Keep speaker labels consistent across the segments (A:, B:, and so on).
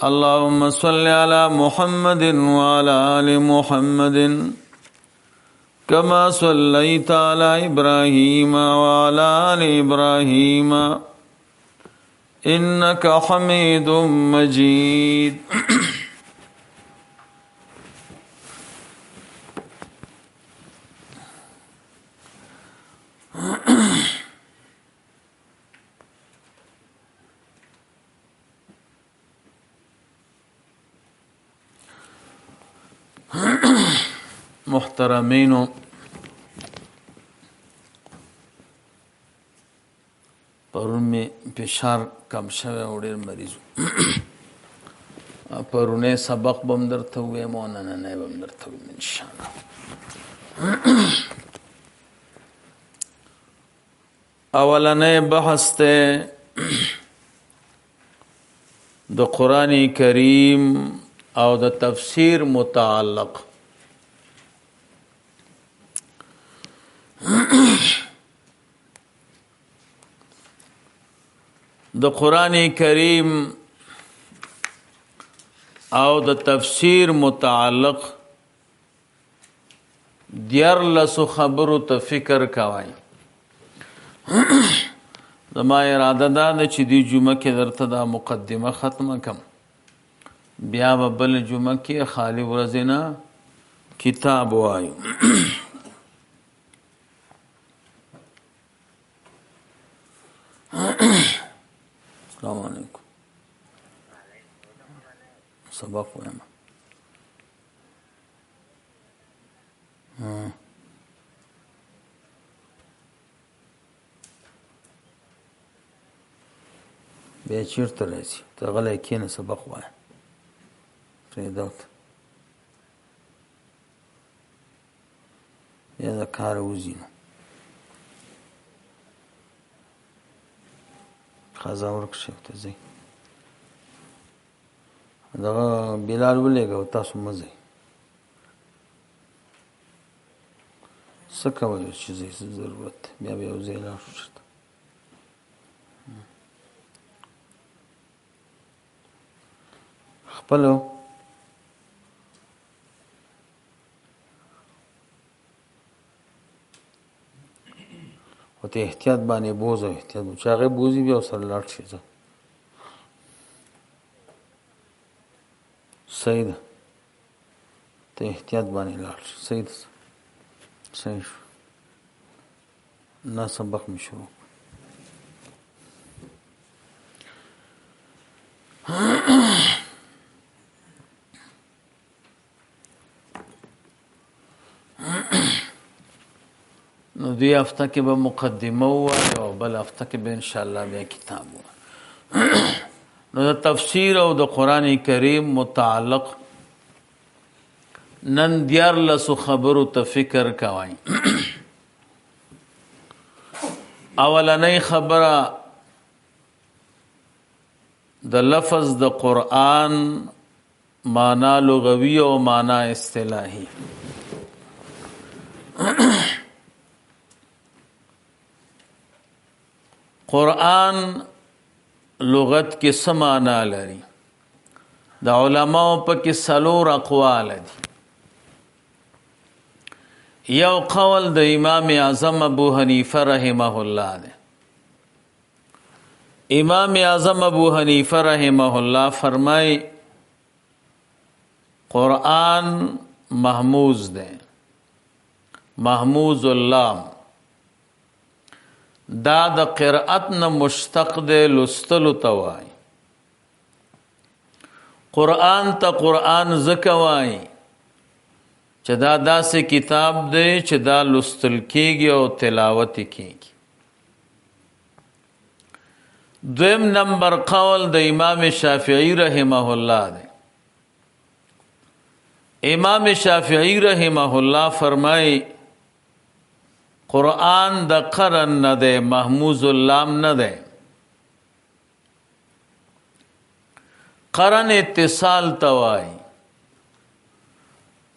A: اللهم صل على محمد وعلى آل محمد كما صليت على إبراهيم وعلى آل إبراهيم إنك حميد مجيد. محترمینو، پرون می فشار کم شوه او ډیر مریضو. پرونه سبق بم درته وایم او نننی بم درته وایم انشاءالله. اولنی بحث ته د قرآن کریم او د تفسیر متعلق. د قرآن کریم او د تفسیر متعلق دیارلسو خبرو ته فکر کوئ. زما اراده ده چې دی جمعه کې درته دا مقدمه ختمه کم، بیا به بل جمعه کې خالی ورځې نه کتاب وایو. السلام علیکم. سبق وایم. بیا چیرته راځي؟ ته غلی کښېنه، سبق وایه. پرېږده ورته، بیا د کاره وځي نو قضا ورکشي ورته ځئ. دغه بلال ولېږه او تاسو مه ځئ. څه کوئ چې ځئ؟ څه ضرورت دی؟ بیا به یو ځای لاړ شو چېرته. خپلو ته احتیاط باندې بوز او احتیاط چې هغې بوزي بیا ورسره لاړ شي. ځه صحیح ده، ته احتیاط باندې لاړ شي. صحیح ده، صحیح شو. نه سبق مې شروع. نو دوی هفته کې به مقدمه ووایو او بل هفته کې به انشاءالله بیا کتاب ووایو. نو د تفسیر او د قرآن کریم متعلق نن دیارلسو خبرو ته فکر کوئ. اولنی خبره د لفظ د قرآن معنا لغوي او معنا اصطلاحي. قرآن لغت کې څه معنا لري؟ د علماو په کې څلور اقوال دي. یو قول د امام اعظم ابو حنیفه رحمه الله ده. امام اعظم ابو حنیفه رحمه الله فرمای قرآن محموز ده، محموز اللام. دا د قرأت نه مشتق ده، لستلو ته وای. قرآن ته قرآن ځکه وای چې دا داسې کتاب دی چې دا لستل کېږي او تلاوت کېږي. دویم نمبر قول د امام شافعی رحمه الله ده. امام شافعی رحمه الله فرمای قرآن د قرن نه ده، محموز اللام نه ده. قرن اتصال توای.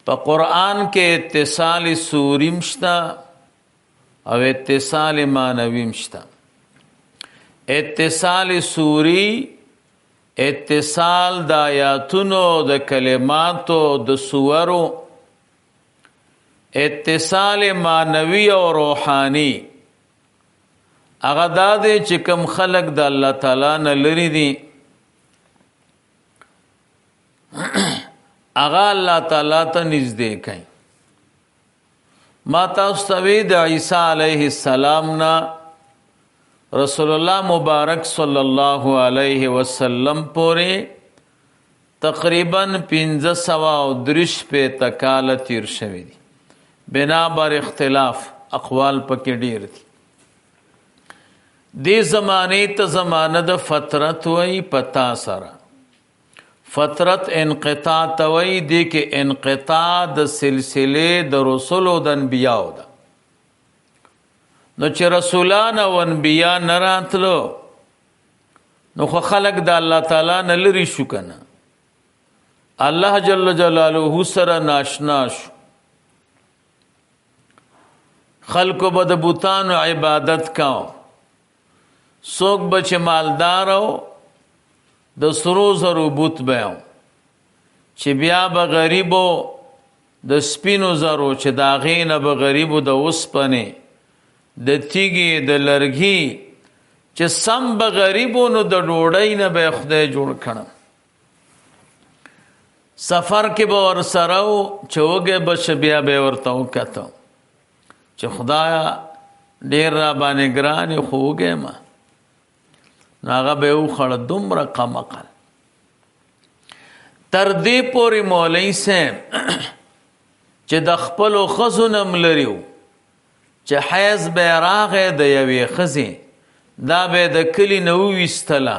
A: په قرآن کې اتصال سوریم شته او اتصال معنویم شته. اتصال سوری، اتصال د آیاتونو د کلماتو د سورو، اتصال معنوي او روحاني. هغه دا دی چې کوم خلق د الله تعالی نه لري دي، هغه الله تعالی ته نږدې کوي. ما تاسو ته وی د عیسی علیه السلام نه رسول الله مبارک صلی الله علیه وسلم پورې تقریبا 1530 کال تیر شوی دي. بنا بر اختلاف اقوال پکې ډیر دي. دې زمانه ته زمانه د فترت وای پتا سره. فترت انقطاع توي دي کې انقطاع د سلسله د رسول او د انبیاء ده. نو چې رسولان او انبیاء نه راتلو نو خو خلق د الله تعالی نه لري شو کنه. الله جل جلاله سره ناشنا شو. خلقو به د بوتانو عبادت کاو. څوک به چې مالدار او د سرو زرو بوت بیاو، چې بیا به غریبو د سپینو زرو چې د هغې نه به غریبو د اوسپنې د تیږې د لرګي چې سم به غریبو نو د ډوډۍ نه به خدای جوړ کړم. سفر کې به ورسره و چې وږی به شه بیا به یې ورته وکتل چې خدایا ډېر را باندې ګران یې خو وږی یم. نو هغه به یې وخوړه دومره کم عقل. تر دې پورې مولوي صاحب چې د خپلو ښځو نه م لري و چې حیض به یې راغی د یوې ښځې دا به یې د کلي نه وویستله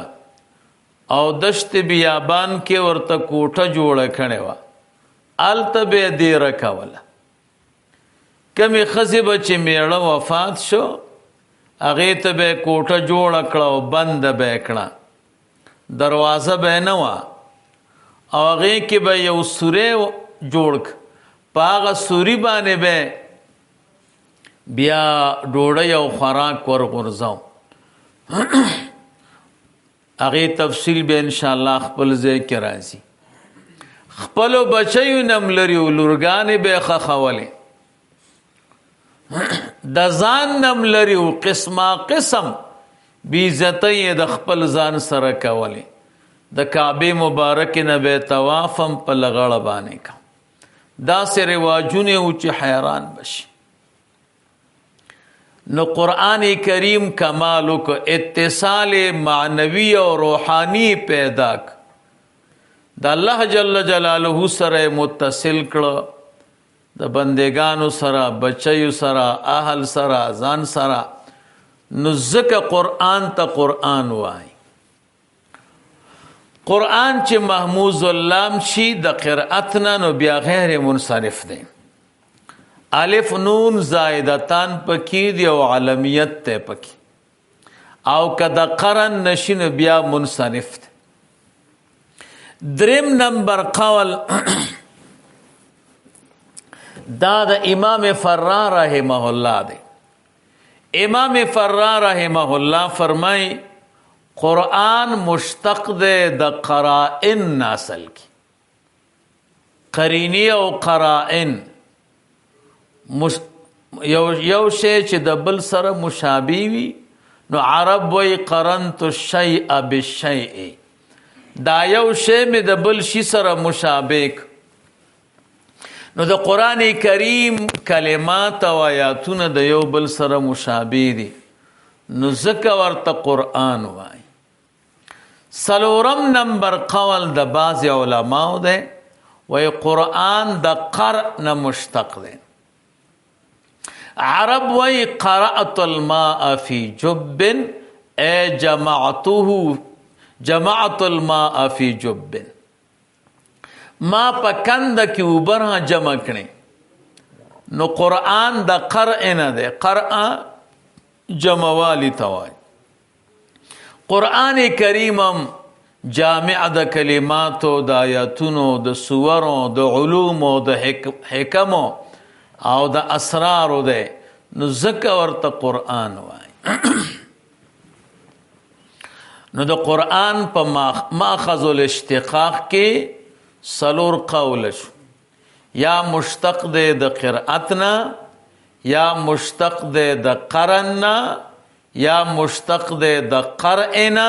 A: او دشت بیابان کې ورته کوټه جوړه کړې وه. هلته به یې دیره کوله. کمې ښځې به چې میړه وفات شو هغې ته به یې کوټه جوړه کړه او بنده به یې کړه. دروازه به یې نه وه او هغې کې به یو سوری جوړ کړ. په هغه سوري باندې به بیا ډوډۍ او خوراک ورغورځو. هغې تفصیل به انشاءالله خپل ځای کې راځي. خپلو بچیو نه م لري و لورګانې به یې ښخولې. د ځان نه م لري و قسمه قسم بېعزتۍ یې د خپل ځان سره کولې. د کعبې مبارکې نه به یې طواف هم په لغړه باندې کا. داسې رواجونه و چې حیران بشي. نو قرآن کریم کمال وکړ، اتصال معنوي او روحاني پیدا کړ. د الله جل جلاله سره متصل کړه، د بندگانو سره، بچیو سره، اهل سره، ځان سره. نو ځکه قرآن ته قرآن وای. قرآن چې محموز اللام شي د قرأت نه نو بیا غیر منصرف دی. الف نون زائدتان پکې دی او علمیت ته پکې، او که د قرن نشي نو بیا منصرف دی. دریم نمبر قول دا د امام فرار رحمه الله دی. امام فرار رحمه الله فرمای قرآن مشتق دی د قرائن ناسل کی. قرینی او قرائن یو شی چې د بل سره مشابه وي نو عرب وی قرنت الشیء بالشیء. دا یو شی مې د بل شي سره مشابه. نو د قرآن کریم کلمات او آیاتونه د یو بل سره مشابه دي، نو ځکه ورته قرآن وای. څلورم نمبر قول د بعض علماو دی، وی قرآن د قرء نه مشتق دی. عرب وی قرأت الماء فی جب ای جمعت الماء فی جب. ما په کنده کې اوبه را جمع کړې. نو قرآن د قرء نه دی، قرء جمعوالی ته وایي. قرآن کریم هم جامع د کلماتو، د آیاتونو، د سورو، د علومو، د حکمو او د اسرارو دی، نو ځکه ورته قرآن وایي. نو د قرآن په ماخذ الاشتقاق کې 4 قول شو. یا مشتق دی د قرأتنا، یا مشتق دی د قرننا، یا مشتق دی د قرئنا،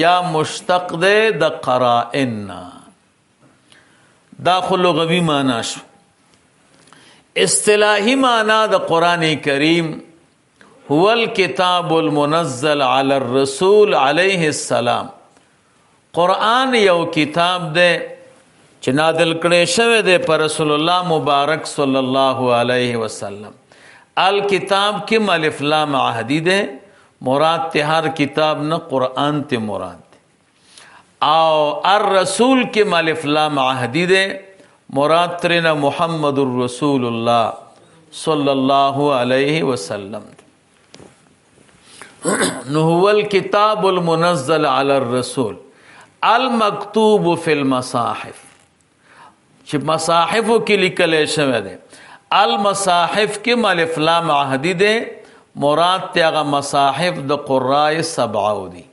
A: یا مشتق دی د قرائننا. دا خو لغوي معنا شو. اصطلاحي معنا د قرآن کریم هو الکتاب المنزل علی الرسول علیه السلام. قرآن یو کتاب دی چې نازل کړی شوی دی پر رسول الله مبارک صلی الله علیه وسلم. الکتاب کې الف لام عهدی دی، مراد ته هر کتاب نه قرآن ته مراد دی. او الرسول کې الف لام عهدی دی، مراد ترنه محمد رسول الله صلی الله علیه وسلم. نو هو الکتاب المنزل علی الرسول المکتوب فی المصاحف، چې مصاحفو کې لیکل شوی دی. المصاحف کې الف لام عهدی دی، مراد ته هغه مصاحف د قراء 7 دي.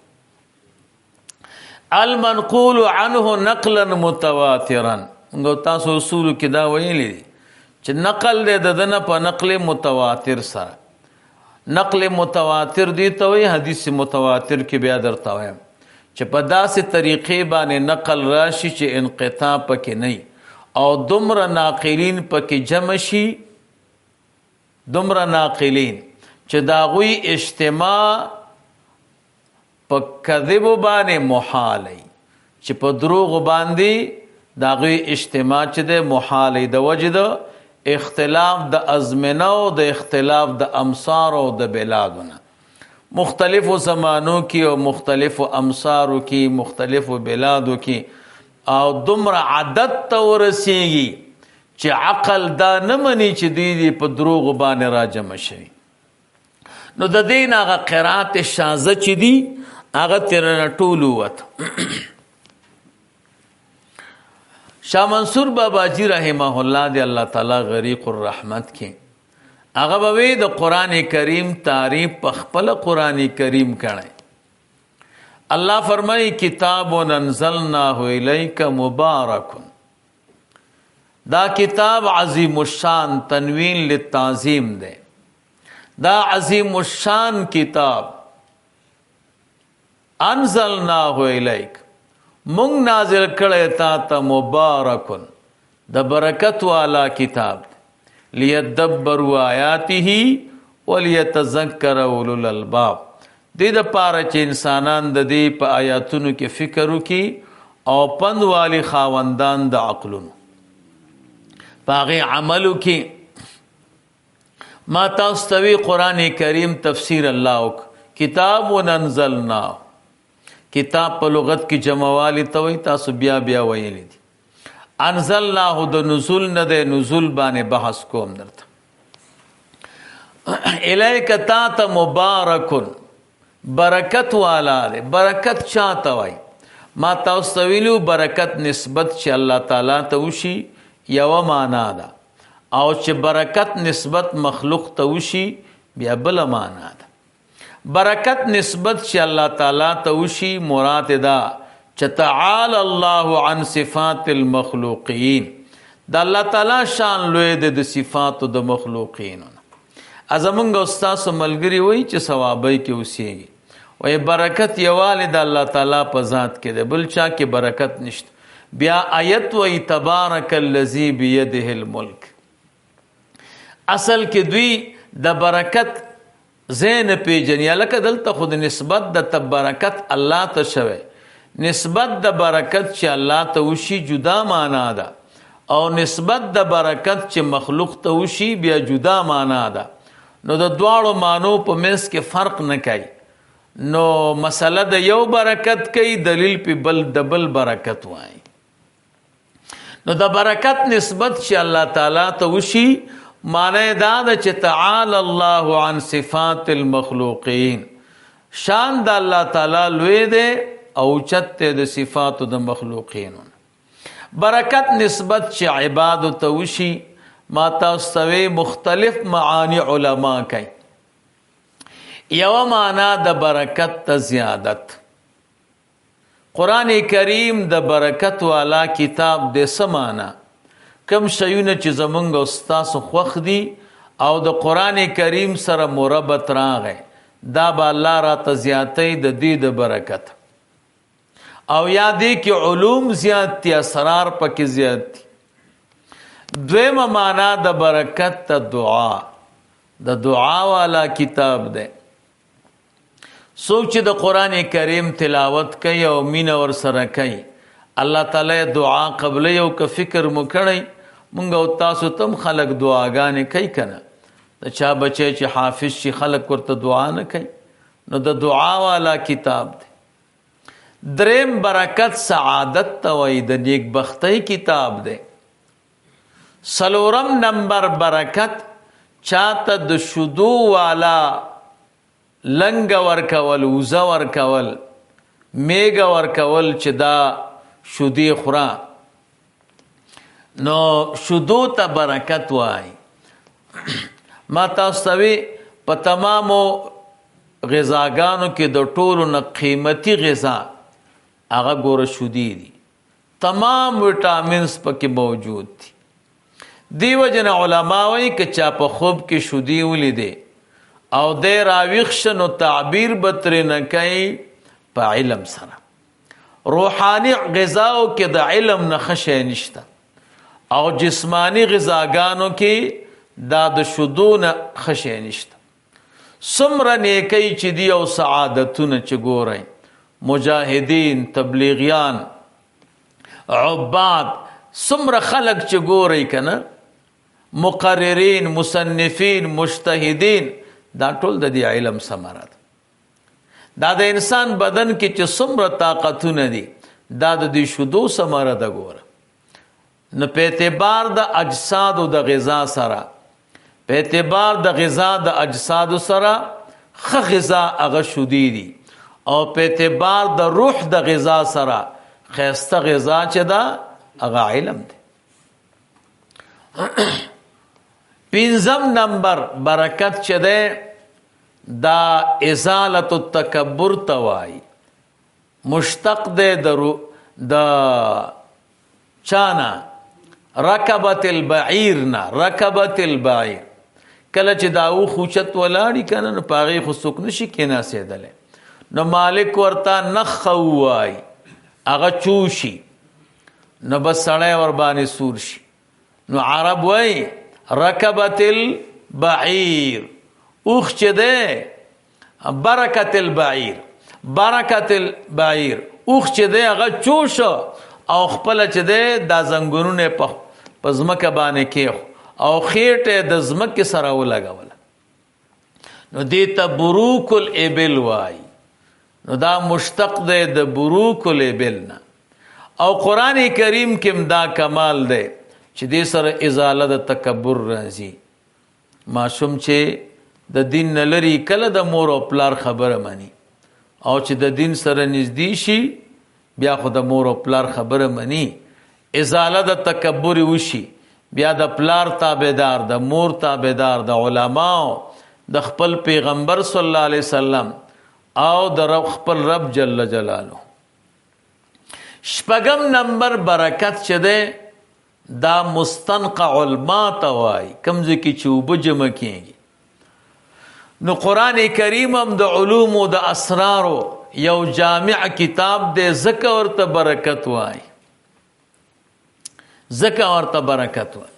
A: المنقول عنه نقلا متواترا، موږ تاسو اصول کې دا ویلي دي چې نقل دی د دنه په نقل متواتر سره. نقل متواتر دی ته وایي، حدیث متواتر کې بیا درته وایم چې په داسې طریقې باندې نقل راشي چې انقطاع پکې نه او دومره ناقلین پکې جمع شي، دومره ناقلین چې د هغوی اجتماع په کذب باندې محال وي، چې په دروغ باندې د هغوی اجتماع چې دی محال وي د وجې د اختلاف د ازمنه او د اختلاف د امصار او د بلادونه. مختلفو زمانو کې او مختلفو امصارو کې، مختلفو بلادو کې، او دومره عدد ته ورسیږي چې عقل دا نه مني چې دوی په دروغ باندې راجمع شوي. نو د دین هغه قرات شاذه چې دي هغه ترنه ټول ووت. شاه منصور بابا جی رحمه الله دی الله تعالی غریق الرحمت کې هغه به د قرآن کریم تعریف په خپل قرآن کریم کړي. الله فرمایي کتاب انزلناه الیک مبارک، دا کتاب عظیم الشان، تنوین للتعظیم دی. دا عظیم الشان کتاب انزلناه الیک مونږ نازل کړی تا ته، مبارکن د برکت والا کتاب، لیدبروا آیاته ولیتذکر اولو الالباب، دې دپاره چې انسانان د دې په آیاتونو کې فکر وکړي او پند والی خاوندان د عقلونو په هغې عمل وکړي. ما تاسو ته وی قرآن کریم تفسیر الله وکړه، کتاب انزلناه، کتاب په لغت کې جمعوالی ته وایي، تاسو بیا بیا ویلی دي. انزلناه د نزول نه دی، نزول باندې بحث کوم درته. الیک تا ته مبارکن، برکت والا دی. برکت چا ته وایي؟ ما تاسو ته ویلو برکت نسبت چې الله تعالی ته وشي یوه معنا ده، او چې برکت نسبت مخلوق ته وشي بیا بله معنا ده. برکت نسبت چې الله تعالی ته وشي مراد دا چې تعالی الله عن صفات المخلوقین، د الله تعالی شان لوی دی د صفاتو د مخلوقینو. زمونږ استاد ملګری وایي چې ثوابی کې اوسیږي، وایي برکت یوازې د الله تعالی په ذات کې دی، بل چا کې برکت نشته. بیا آیت وایي تبارک الذی بیده الملک. اصل کې دوی د برکت زین پیجنی، لکه دلته خود نسبت د برکت الله ته شوی، نسبت د برکت چې الله ته وشي جدا معنا ده، او نسبت د برکت چې مخلوق ته وشي بیا جدا معنا ده. نو د دواړو معنو په منځ کې فرق نه کوي. نو مسله د یو برکت کوي، دلیل په بل د بل برکت وایي. نو د برکت نسبت چې الله تعالی ته وشي معنی دا ده چې تعالی الله عن صفات المخلوقین، شان د الله تعالی لوی دی او اوچت د صفاتو د مخلوقینو. برکت نسبت چې عبادو ته وشي ما تاسو ته مختلف معانی علما کوي. یو معنا د برکت ته زیادت، قرآن کریم د برکت والا کتاب د سمانا کم شیونه چې زمونږ او ستاسو خوښ دي او د قرآن کریم سره مربط راغی دا به الله راته زیاتی د دې د برکت او یادې کې علوم زیات دي اسرار پکې زیات دي. دویمه معنا د برکت ته دعا د دعا والا کتاب دی. څوک چې د قرآن کریم تلاوت کوي او مینه ورسره کوي الله تعالی دعا قبلوي او که فکر مو کړی مونږ او تاسو تم خلق دعاګانې کوي که نه د چا بچی چې حافظ شي خلق ورته دعا نه کوي نو د دعا والا کتاب دی. دریم برکت سعادت ته وایي د نیکبختۍ کتاب دی. څلورم نمبر برکت چاته د شودو والا لنګ ورکول وزه ورکول میګه ورکول چې دا شودې خورا نو شودو ته برکت وای. ما تاسو ته په تمامو غذاګانو کې د ټولو نه قیمتي غذا هغه ګوره شودې دي. تمام وټامینز پکې موجود دي. دیو جن علماء وایي که چا په خوب کې شودې ولیدې او دی راویښ شه نو تعبیر به ترې نه کوي په علم سره. روحاني غذاو کې د علم نه ښه شی نشته او جسمانی غذاګانو کې دا د شودو نه ښه شی نشته. څومره نیکۍ چې دي او سعادتونه چې ګورئ مجاهدین تبلیغیان عباد څومره خلق چې ګورئ که نه مقررین مصنفین مجتهدین دا ټول د دې علم ثمره ده. دا د انسان بدن کې چې څومره طاقتونه دي دا د دې شودو ثمره ده. ګوره نو په اعتبار د اجسادو د غذا سره په اعتبار د غذا د اجسادو سره ښه غذا هغه شودې دي او په اعتبار د روح د غذا سره ښایسته غذا چې ده هغه علم دی. پنځم نمبر برکت چې ده دا ازالت التکبر ته وایي. مشتق ده د چانا رکبت البعیر نه رکبت البعیر کله چې دا اوښ اوچت ولاړي که نه نو په هغې خو څوک نشي کېناستلی نو مالک ورته نخه ووایي هغه چوشي نو بس سړی ورباندې سور شي. نو عرب وایي رکبت البعیر اوښ چې دی برکت البعیر برکت البعیر اوښ چې دی هغه چوشه او خپله چې دی دا زنګونونه په ځمکه باندې کېښو او خېټه د ځمکې سره ولګوله نو دې ته بروک الابل وایي. نو دا مشتق دی د بروک الابل نه او قرآن کریم کې دا کمال دی چې دې سره ازاله د تکبر راځي. ماشوم چې د دین نه لري کله د مور او پلار خبره مني او چې د دین سره نږدې شي بیا خو د مور او پلار خبره مني ازاله د تکبر وشي بیا د پلار تابعدار د مور تابعدار د علماو د خپل پیغمبر صلی الله علیه وسلم او د خپل رب جل جلاله. شپږم نمبر برکت چې ده دا مستنقع الماء ته وایي کوم ځای کې چې اوبه جمع کېږي. نو قرآن کریم هم د علومو د اسرارو یو جامع کتاب دی ځکه ورته برکت وایي ځکه ورته برکت وایي.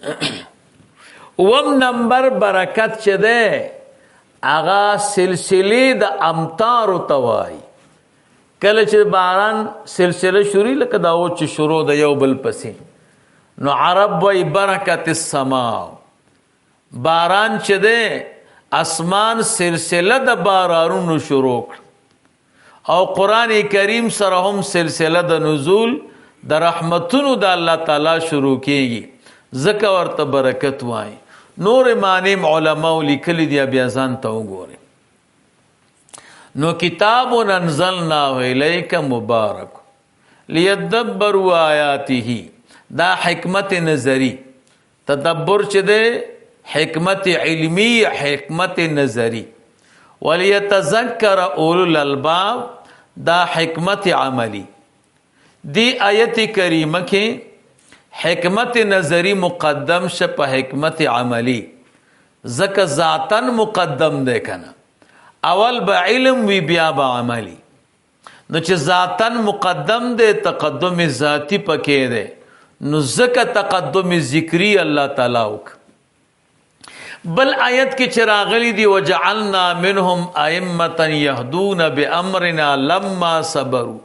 A: اووم نمبر برکت چې دی هغه سلسلې د امطارو ته وایي. کله چې باران سلسله شروع لکه دا و چې شروع د یو بل پسې نو عرب وایي برکت السماء باران چې دی اسمان سلسله د بارانونو شروع کړ او قرآن کریم سره هم سلسله د نزول د رحمتونو د الله تعالی شروع کېږي ځکه ورته برکت وایي. نور معنی علماء لیکلی دی بیا ځان ته وګورئ. نو کتاب انزلناه الیک مبارک لیدبروا آیاته دا حکمت نظری تدبر چې ده حکمت علمی حکمت نظری ولیتذکر اولو الالباب دا حکمت عملی دی آیت کریمه کې حکمت نظری مقدم شه په حکمت عملی ځکه ذاتن مقدم دی کنه اول به علم وی بیا به عملی نو چې ذاتن مقدم دی تقدم ذاتی پکې دی نو ځکه تقدم ذکری الله تعالی وک بل آیت کې چراغلی دی وجعلنا منهم ائمه يهدون بامرنا لما صبروا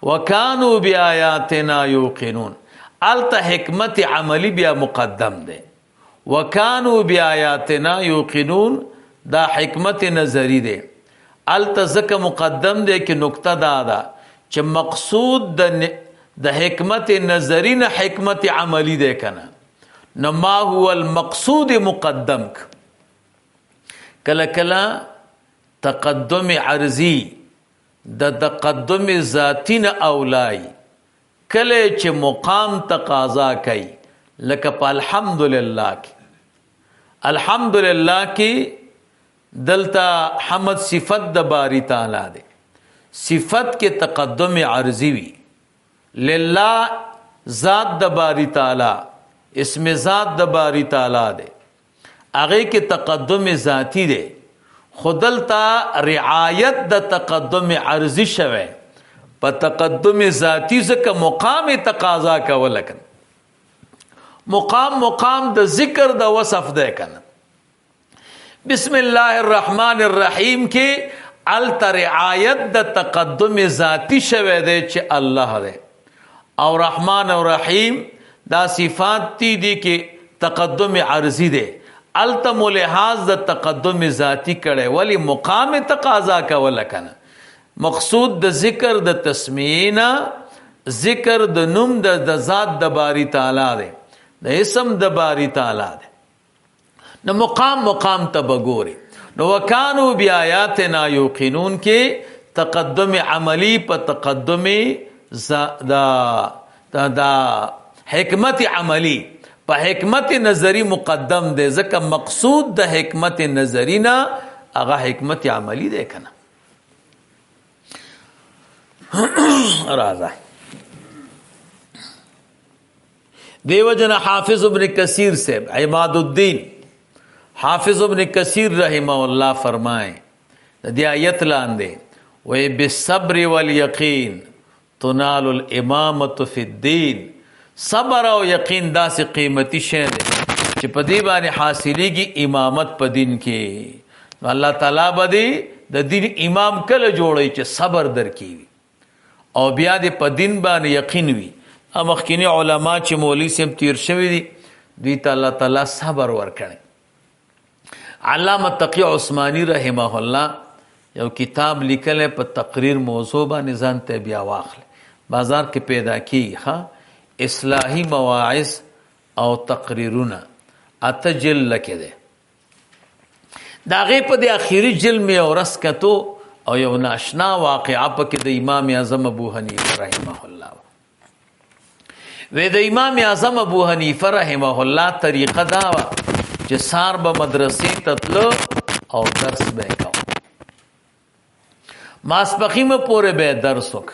A: وكانوا بآياتنا يوقنون الته حکمت عملی بیا مقدم دی وكانوا بآياتنا يوقنون دا حکمت نظری دی الته ځکه مقدم دی کې نقطه دا چې مقصود د حکمت نظری نه حکمت عملی دی کنه نو ما هو المقصود مقدم کله کله تقدم عرضی د تقدم ذاتی نه اولای کله چې مقام تقاضا کوي لکه په الحمدلله کې الحمدلله کې دلتا حمد صفت د باری تعالی دی صفت کې تقدم عرضی وی لله ذات د باری تعالی اسم ذات د باری تعالی دی هغه کې تقدم ذاتی دی خودلتا رعایت د تقدم عرضی شوه په تقدم ذاتی ځکه مقام تقاضا کول کن مقام د ذکر د وصف دی کنه بسم الله الرحمن الرحیم کې الت رعایت د تقدم ذاتی شوه دی چې الله دی او رحمان او رحیم دا صفات تی دی کې تقدم عرضی دی التم لحاظ د تقدم ذاتی کړي ولی مقام تقاضا کول کنه مقصود د ذکر د تسمینا ذکر د نوم د ذات د باری تعالی دی د اسم د باری تعالی دی نو مقام تبګوري نو وکانو بیااتنا یوقنون کې تقدم عملی په تقدم دا حکمت عملی په حکمت نظری مقدم دی ځکه مقصود د حکمت نظری نه هغه حکمت عملی دی کنه راځه دیو جن حافظ ابن کثیر سے عماد الدین حافظ ابن کثیر رحمہ اللہ فرمائیں دی آیت لاندې وی بالصبر والیقین تنال الامامت فی الدین صبر او یقین داسې قیمتي شی دی چې په دې باندې حاصلېږي امامت په دین کې نو الله تعالی باندې د دین امام کله جوړي چې صبر درکې او بیا دې په دین باندې یقین وي مخکینی علما چې مولوی سم تیر شوی دي دوی ته الله تعالی صبر ورکړي علامه تقی عثمانی رحمه الله یو کتاب لیکل په تقریر موضوع باندې ځان ته بیا واخل بازار کې پیدا کی ها اصلاحی مواعظ او تقریرونه اته جل لکه ده دا غي په د اخیری جل می اورس کتو او یو ناشنا واقعا په کې د امام اعظم ابو حنیفه رحمه الله و د امام اعظم ابو حنیفه رحمه الله طریقه دا چې سار به مدرسې تتلو او درس به کاو ماسپخیم پورې به درس وک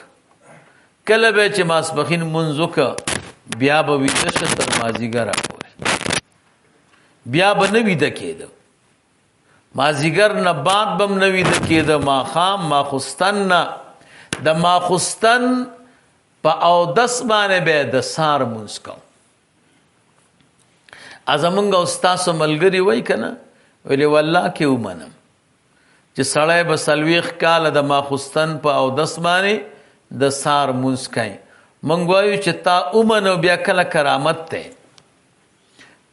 A: کله به چې ماسپخین منځوک بیا به ویده شه تر مازیګر پورې بیا به نه ویده کېده مازیګر نه بعد به نه ویده کېده ماښام ماخستن نه د ماخستن په اودس باندې به د سار مونځ کوم ازمنګ استاد ملګری وای کنه ویلی والله کې ومنم چې سړی به سلويخ کال د ماخستن په اودس باندې د سار مونږ کوي مونږ وایو چې تا اومنو بیا کله کرامت ته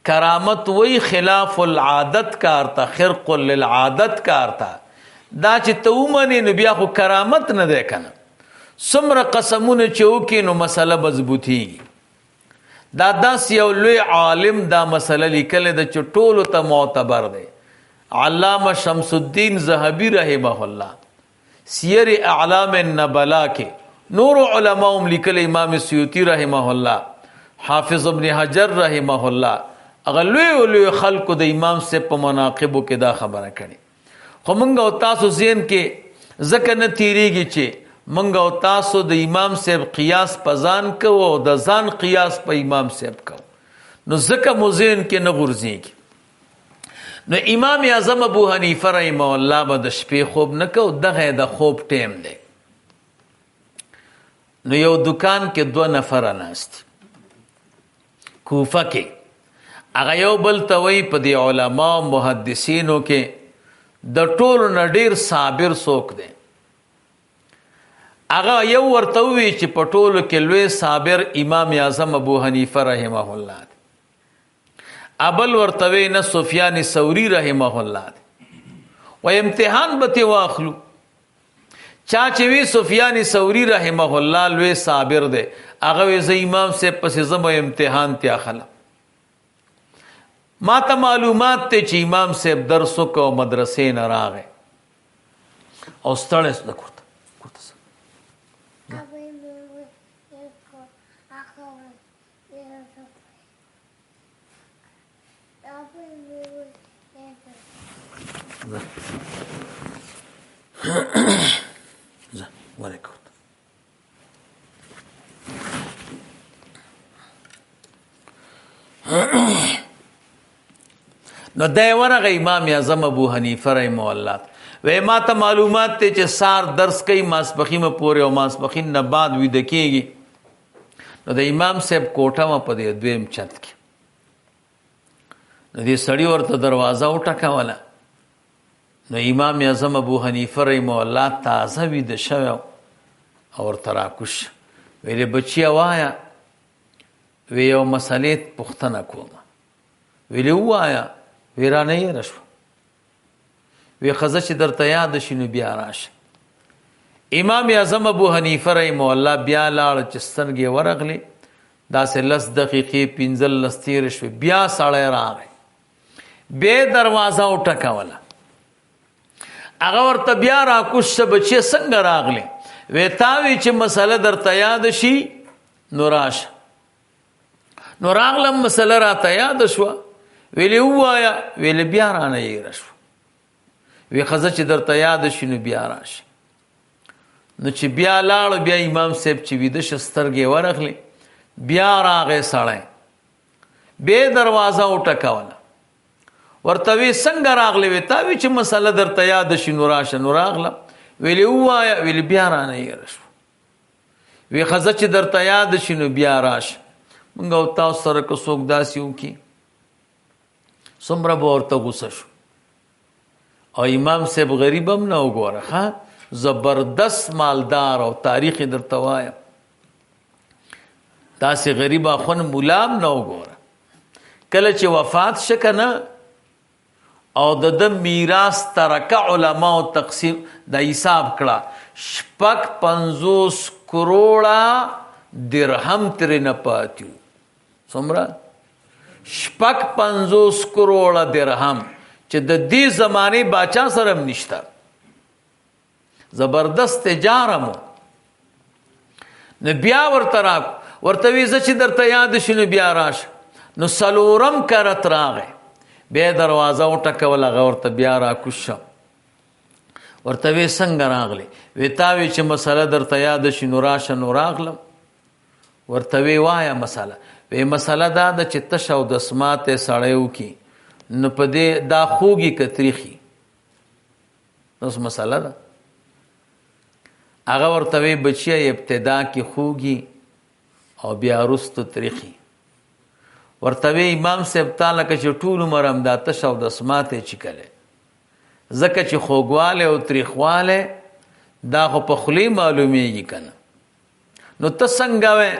A: کرامت وی خلاف العادت کارتا خرق للعادت کارتا دا چې ته اومنې نو بیا خو کرامت نه دی کنه څومره قسمونه چې وکړي نو مسله مضبوطیږي دا داس یو لوی عالم دا مسله لیکلې ده چې ټولو ته معتبر دی علامه شمس الدین ذهبی رحمه الله سیر اعلام النبلا کې نور علماء لیکل امام سیوطی رحمه الله حافظ ابن حجر رحمه الله اغلوی خلق د امام سے په مناقبو کې دا خبره کړي خو موږ او تاسو زین کې ځکه نه تیریږي چې منګ او تاسو د امام صاحب قیاس په ځان کو او د ځان قیاس په امام صاحب کو نو ځکه مو ذهن کې نه غورځېږي. نو امام اعظم ابو حنیفه رحمه الله به د شپې خوب نه کو، دغه د خوب ټیم دی. نو یو دکان کې 2 نفره ناست کوفه کې، هغه یو بل ته وایي په دې علما او محدثینو کې د ټولو نه ډېر صابر څوک دی؟ هغه یو ورته ووایي چې په ټولو کې لوی صابر امام اعظم ابو حنیفه رحمه الله دی. ابل ورته وی نه سفیان ثوری رحمه الله دی. و امتحان به ته واخلو، چا چې وی سفیان ثوری رحمه الله لوی صابر دی، هغه وی زه امام صاحب پسې زما امتحان ته اخلم. ما ته معلومات ته چې امام صاحب درس وکړ مدرسې نه راغی او ستړی د کوته نو دی ورغه امام اعظم ابو حنیفه رحمه الله وی ما ته معلومات ته چې سار درس کوي ماسپخین پورې او ماسپخین نه بعد ویده کېږي. نو د امام صاحب کوټه ما په دې دویم چت کې نو دې سړی ورته دروازه وټکوله. نو امام اعظم ابو حنیفه رحمه الله تازه ویده شوی او ورته راکوش ویلې بچیه وایه وی یو مسلې پوښتنه کومه. ویلې ووایه. وی رانه یېره شوه. وی ښځه چې درته یاده شي نو بیا راشه. امام اعظم ابو حنیفه رحمه الله بیا لاړ چې سترګې ورغلې داسې 10 دقیقې 15 تېرې شوې، بیا سړی راغی بیا دروازه وټکوله. هغه ورته بیا راکوش شه بچې څنګه راغلې؟ وی تا وی چې مسله درته یاد شي نو راشه. نو راغلم مسله راته یاد شوه. ویلې ووایه. ویلې بیا رانه یېره شوه. وی ښځه چې درته یاد شي نو بیا راشه. نو چې بیا لاړ بیا امام صاحب چې ویده شه سترګې ورغلې بیا راغی سړی بیا دروازه وټکوله. ورته وی څنګه راغلی؟ وی تا وی چې مسله درته یاد شي نو راشه. نو راغلم. ویلې ووایه. ویلې بیا رانه یېره شوه. وی ښځه چې درته یاد شي نو بیا راشه. موږ او تاسو سره که څوک داسې وکړي څومره به ورته غوسه شو. او امام صاحب غریب هم نه وګوره، ښه زبردست مالدار او تاریخ یې درته وایم، داسې غریب اخون مولا هم نه وګوره. کله چې وفات شه که نه او د ده میراث ترکه علماو تقسیم د حساب کړه 50 کروړه درهم ترې نه پاتې وو. څومره؟ 50 کروړه درهم چې د دې زمانې باچا سره هم نشته. زبردست تجاره مو. نو بیا ورته راکو ورته وی زه چې درته یاد شي نو بیا راشه. نو څلورم کرت راغی بیا دروازه وټکوله. هغه ورته بیا راکوش شه. ورته وی څنګه راغلی؟ وی تا وی چې مسله درته یاد شي نو راشه. نو راغلم. ورته وی وایه مسله. وی مسله دا ده چې تش او دسماته سړی وکړي نو په دې دا خوږي که تریخي؟ اوس مسله ده. هغه ورته وی بچیه ابتدا کې خوږي او بیا وروسته تریخي. ورته وی امام صاحب تا لکه چې ټول عمر همدا تش او دسماته چیکلی، ځکه چې خوږوالی او تریخوالی دا خو په خولې معلومیږي که نه. نو ته څنګه وی؟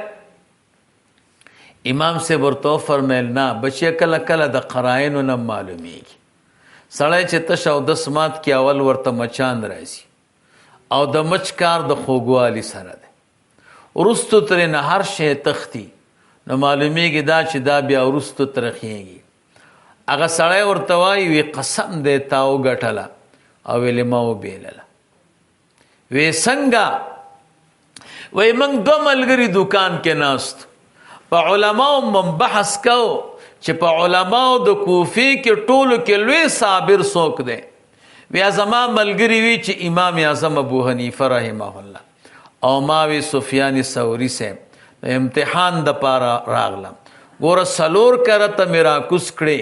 A: امام صاحب ورته وفرمیل نه بچیه کله کله د قرائنو نه معلومیږي. سړی چې تش او دسمات کې اول ورته مچان راځي او د مچ کار د خوږوالي سره دی، وروستو ترې نه هر شی تختی نو معلومیږي دا چې دا بیا وروستو ترخیږي. هغه سړی ورته وایي وی قسم دی تا وګټله او ویلې ما وبیلله. وی څنګه؟ وی موږ 2 ملګري دکان کې ناست په علماو من بحث کو چې په علماو د کوفې کې ټولو کې لوی صابر څوک دی؟ بیا زما ملګري وی چې امام اعظم ابو حنیفه رحمه الله. او ماوی سفیان ثوری سے امتحان د پاره راغلم ګوره 4 کرته میرا کوس کړي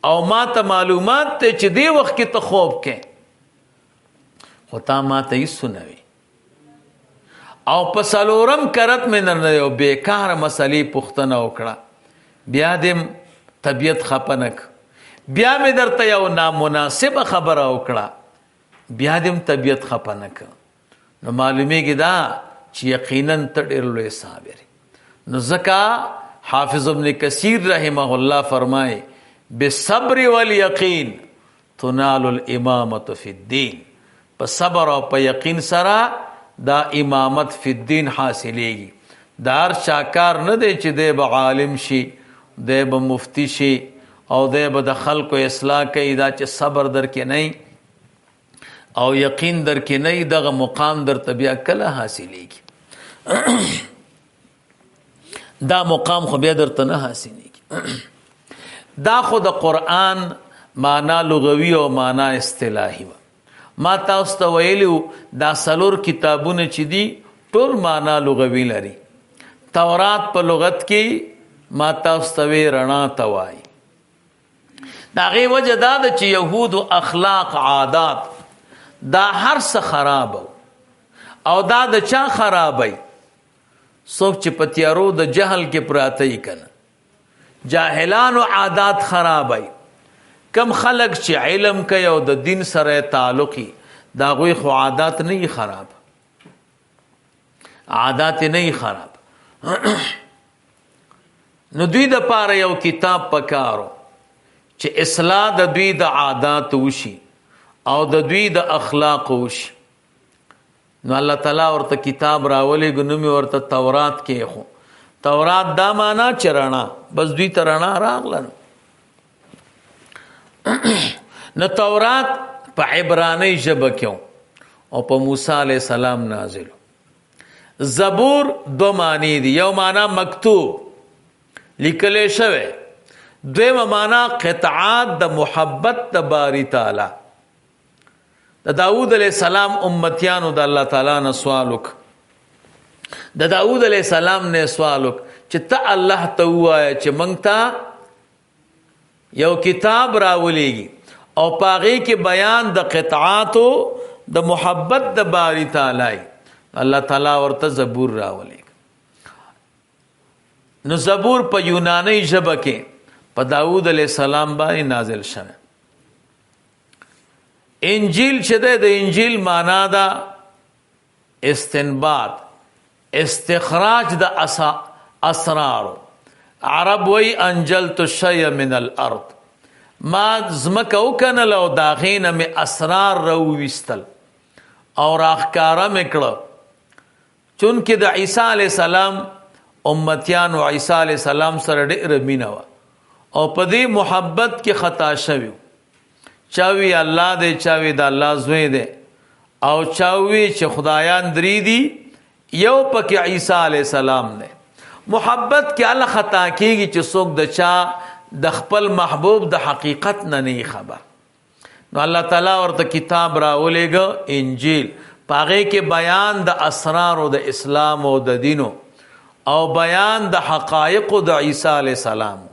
A: او ما ته معلومات ته چې دی وخت کې ته خوب کې خو تا ما ته یې سنوي او په 4م کرت مې نه یو بیکاره مسلې پوښتنه وکړه بیا دې طبیعت خپنک بیا مې درته یو نامناسبه خبره وکړه بیا دې طبیعت خپنک نو معلومیږي دا چې یقینا ته ډېر لوی صابر نو ځکه حافظ ابن کثیر رحمه الله فرمایي بالصبر والیقین تنال الامامة فی الدین په صبر او په یقین سره دا امامت فی الدین حاصلېږي دا هر چا کار نه دی چې دی به عالم شي دی به مفتی شي او دی به د خلکو اصلاح کوي دا چې صبر در کې نه او یقین در کې نه دغه مقام در ته بیا کله حاصلېږي دا مقام خو بیا در ته نه حاصلېږي دا خو د قرآن معنا لغوي او معنا اصطلاحي ما تاسو ته ویلو دا 4 کتابونه چې دي ټول معنا لغوي لري تورات په لغت کې ما تاسو ته رڼا ته وایي دا غي وجه دا چې يهود اخلاق عادات دا هر څه خراب او دا د چا خرابي څوک چې په تیارو د جهل کې پراته یې کنه جاهلانو عادات خرابای کم خلق چې علم کوي او د دین سره تعلقي دا غوي خو عادات نه خراب عادات نه خراب نو دوی د پاره یو کتاب پکارو چې اصلاح د دوی د عادات وشي او د دوی د اخلاق وشي نو الله تعالی ورته کتاب راولې ګنومي ورته تورات کې خو تورات دا معنا چرنا بس دوی ترنا راغلن نو تورات په عبرانی ژبه کې او په موسی علی السلام نازل زبور 2 معنی دي یو معنا مکتوب لیکل شوی دویمه معنا قطعات د محبت د باری تعالی د داوود علی السلام امتیانو د الله تعالی نه سوال وک د داوود علیہ السلام نے سوال وک چې ته الله ته وایې چې مونږ ته یو کتاب راولېږي او پاغي کې بیان د قطعاتو د محبت د باری تعالی الله تعالی ورته زبور راولېږي نو زبور په یونانی ژبه کې په داوود علیہ السلام باندې نازل شوه انجیل چې د انجیل معنا دا استنباط استخراج د اسرار عرب وی انجلت الشیء من الارض ما زمکه وکنه لو داغینه می اسرار رو وستل او راخکاره میکړه چونکه د عیسی علی السلام امتیان او عیسی علی السلام سره ډېر مینه او په دې محبت کې خطا شوی چاوی الله دې چاوی د الله زوی دې او چاوی چې خدایان درې دي یو پکې عیسی علی السلام نه محبت کې الله خطا کیږي چې څوک د چا د خپل محبوب د حقیقت نه خبر نو الله تعالی ورته کتاب راولېګ انجیل پاغه کې بیان د اسرار او د اسلام او د دینو او بیان د حقایق د عیسی علی السلام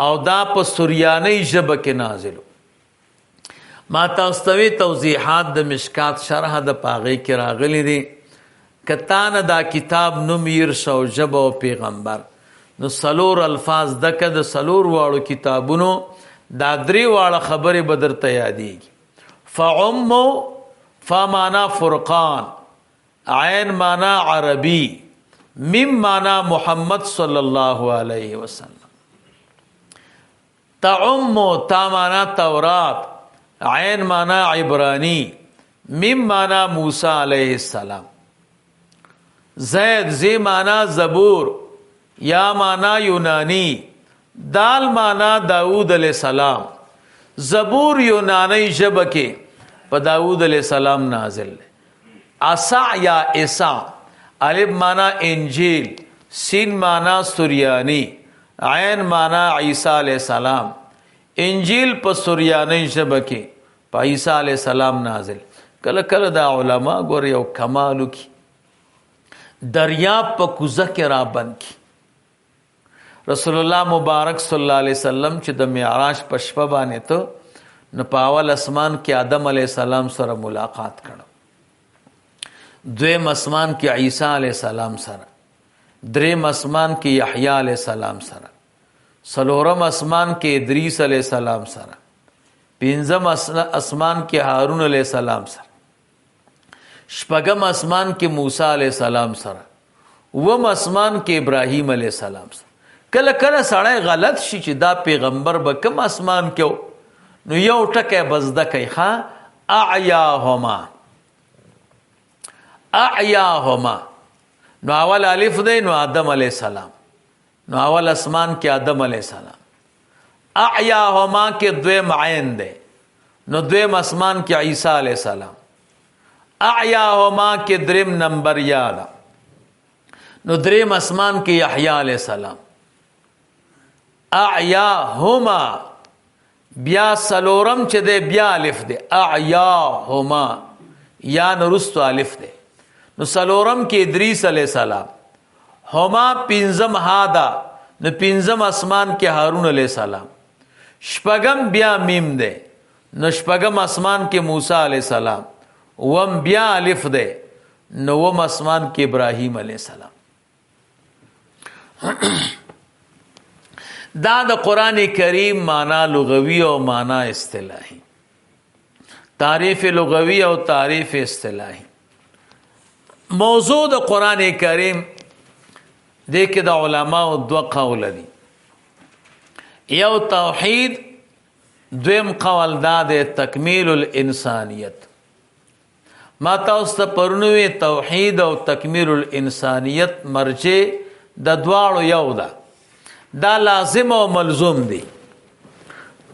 A: او دا په سوریانی ژبه کې نازلو ما تاسو ته توضیحات د مشکات شرح د پاغه کې راغلي دي کتان دا کتاب نمیر شو جب او پیغمبر نو 4 الفاظ دکه د 4 واړو کتابونو دا 3 واړه خبره بدر ته یادېږي فعم فمانا فرقان عین معنا عربی میم معنا محمد صلی الله علیه وسلم تعم تا معنا تورات عین معنا عبرانی میم معنا موسی علیه السلام زید زی مانا زبور یا مانا یونانی دال مانا داود علیہ السلام زبور یونانی ژبه کې په داود علیہ السلام نازل اسع یا عیسی الف مانا انجیل سین مانا سوریانی عین مانا عیسی علیہ السلام انجیل په سوریانی ژبه کې په عیسی علیہ السلام نازل کله کله دا علما ګور یو کمالو کی دریاب په کوزه کې را بند کی. رسول الله مبارک صلی الله علیه وسلم چې د معراج په شپه باندې ته نو په اول اسمان کې آدم علیه السلام سره ملاقات کړو، دویم اسمان کې عیسی علیه السلام سره، دریم اسمان کې یحیی علیه السلام سره، څلورم اسمان کې ادریس علیه السلام سره، پنځم اسمان کې هارون علیه السلام سره، شپږم اسمان کې موسی علیه السلام سره، اووم اسمان کې ابراهیم علیه السلام سره. کله کله سړی غلط شي چې دا پیغمبر به کوم اسمان کې نو یو ټکی بزده کوي ښا اعیاهما نو اول الف دی نو آدم علیه السلام، نو اول اسمان کې آدم علیه السلام. اعیاهما کې دویم عین دی نو دویم اسمان کې عیسی علیه السلام. اعیاهما کې دریم نمبر یادا نو دریم اسمان کې یحیی علیه السلام. اعیاهما بیا سلورم چې دی بیا الف دی اعیاهما یا نرستو الف دی نو سلورم کې ادریس علیه السلام. هما پنځم هادا نو پنځم اسمان کې هارون علیه السلام. شپږم بیا میم دی نو شپږم اسمان کې موسی علیه السلام. وم بیا الف دی نو وم اسمان کې ابراهیم علیه السلام. دا د قرآن کریم معنا لغوی او معنا اصطلاحي، تعریف لغوی او تعریف اصطلاحي. موضوع د قرآن کریم دې کې د علماء دوه قول دي، یو توحید، دویم قول دا د تکمیل الانسانیت. ما تاسو ته پرونوي توحید او تکمیل الانسانیت مرجع د دواړو یو ده، دا لازم او ملزوم دی.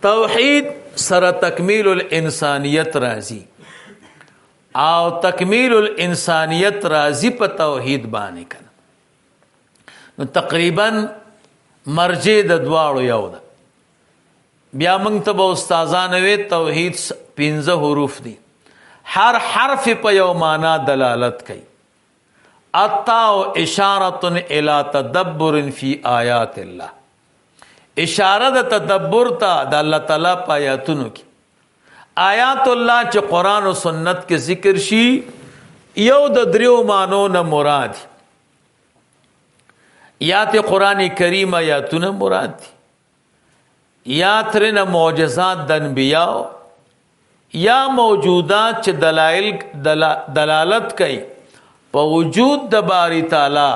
A: توحید سره تکمیل الانسانیت راځي او تکمیل الانسانیت راځي په توحید باندې کنه، نو تقریبا مرجع د دواړو یو ده. بیا موږ ته به استادان وي توحید 15 حروف دي، هر حرف په یو معنا دلالت کوي. التاء اشارة الى تدبر فی آیات الله، اشاره د تدبر ته د الله تعالی په آیاتونو کې. آیات الله چې قرآن او سنت کې ذکر شي یو د دریو معنو نه مراد، یا ته قرآن کریم آیاتونه مراد دي، یا ترنه معجزات د انبیاء، یا موجودات چې دلالت کوي په وجود د باری تعالی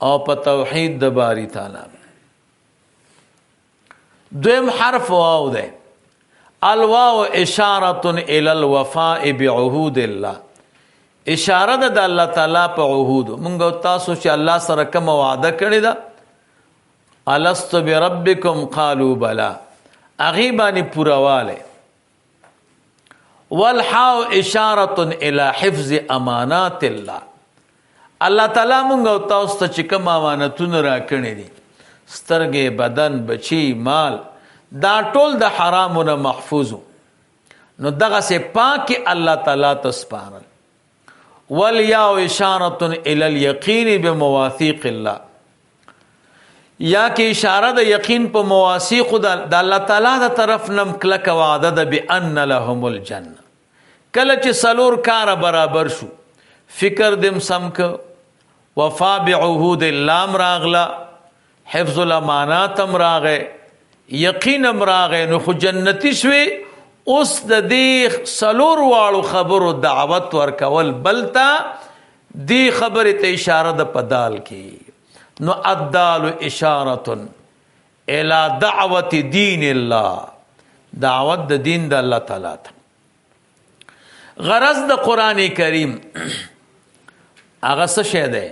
A: او په توحید د باری تعالی. دویم حرف واو ده، الواو اشاره الى الوفاء بعهود الله، اشاره ده د الله تعالی په عهود. مونږ تاسو چې الله سره کوم وعده کړی ده، الست بربکم قالوا بلا، هغې باندې پورواله. والحاء اشاره الى حفظ امانات الله، الله تعالی مونږ او تاسو ته چې کوم امانتونه راکړي دي، سترګې، بدن، بچی، مال، دا ټول د حرامونو محفوظو، نو دغه سه پاکي الله تعالی ته سپارل. والیا اشاره الى اليقين بمواثيق الله، یا کې اشاره د یقین په مواثیق د الله تعالی د طرف نم کلک وعده ده بان لهم الجنه. کله چې سلور کار برابر شو، فکر دم سمک، وفا بعهود الله راغلا، حفظ الامانات راغه، یقین راغه، نو خو جنتی شوي. اوس د دې سلور واړو خبرو دعوت ورکول بلتا دی خبره ته اشاره د پدال کې. نو الدال اشاره الى دعوت دین الله، دعوت د دین د الله تعالی ته. غرض د قران کریم هغه څه شه ده،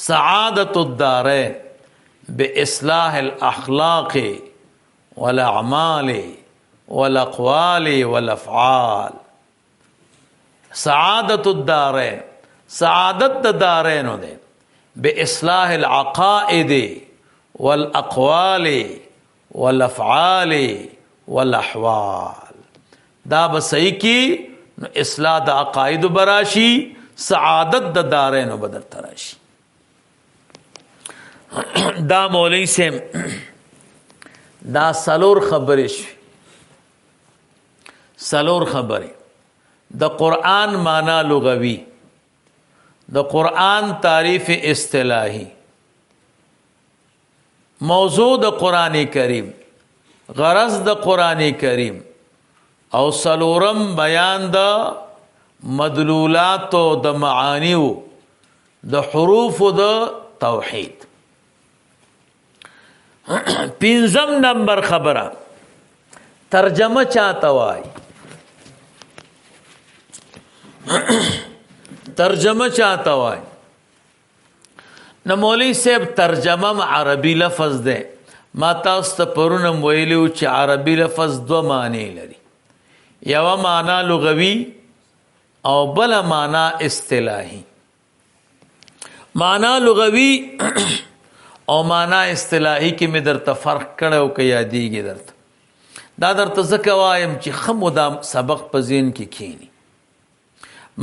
A: سعادت الدارین باصلاح الاخلاق والاعمال والاقوال والافعال. سعادت الدارین، سعادت د دارین ده باصلاح العقائد والاقوال والافعال والاحوال. دا بسئی کی اصلاح د عقائد براشی، سعادت د دارین بدر تراشی. دا مولوی سیم دا سلور خبرې شوي سلور خبرې د قرآن معنا لغوي د قرآن تعریف اصطلاحي موضوع د قرآن کریم غرض د قرآن کریم او سلورم بیان د مدلولات او د معانیو د حروف د توحید پنځم نمبر خبره ترجمه چاته وای ترجمه چاته وای نو مولوی صاحب ترجمه عربي لفظ ده ما تاسو ته پرونم ویلو چې عربي لفظ دو معنی لري یو معنا لغوي او بل معنا اصطلاحي معنا لغوي او معنا اصطلاحي کې مې درته فرق کړو کې یادېږي درته دا درته ځکه وایم چې خمودا سبق په ذهن کې کینی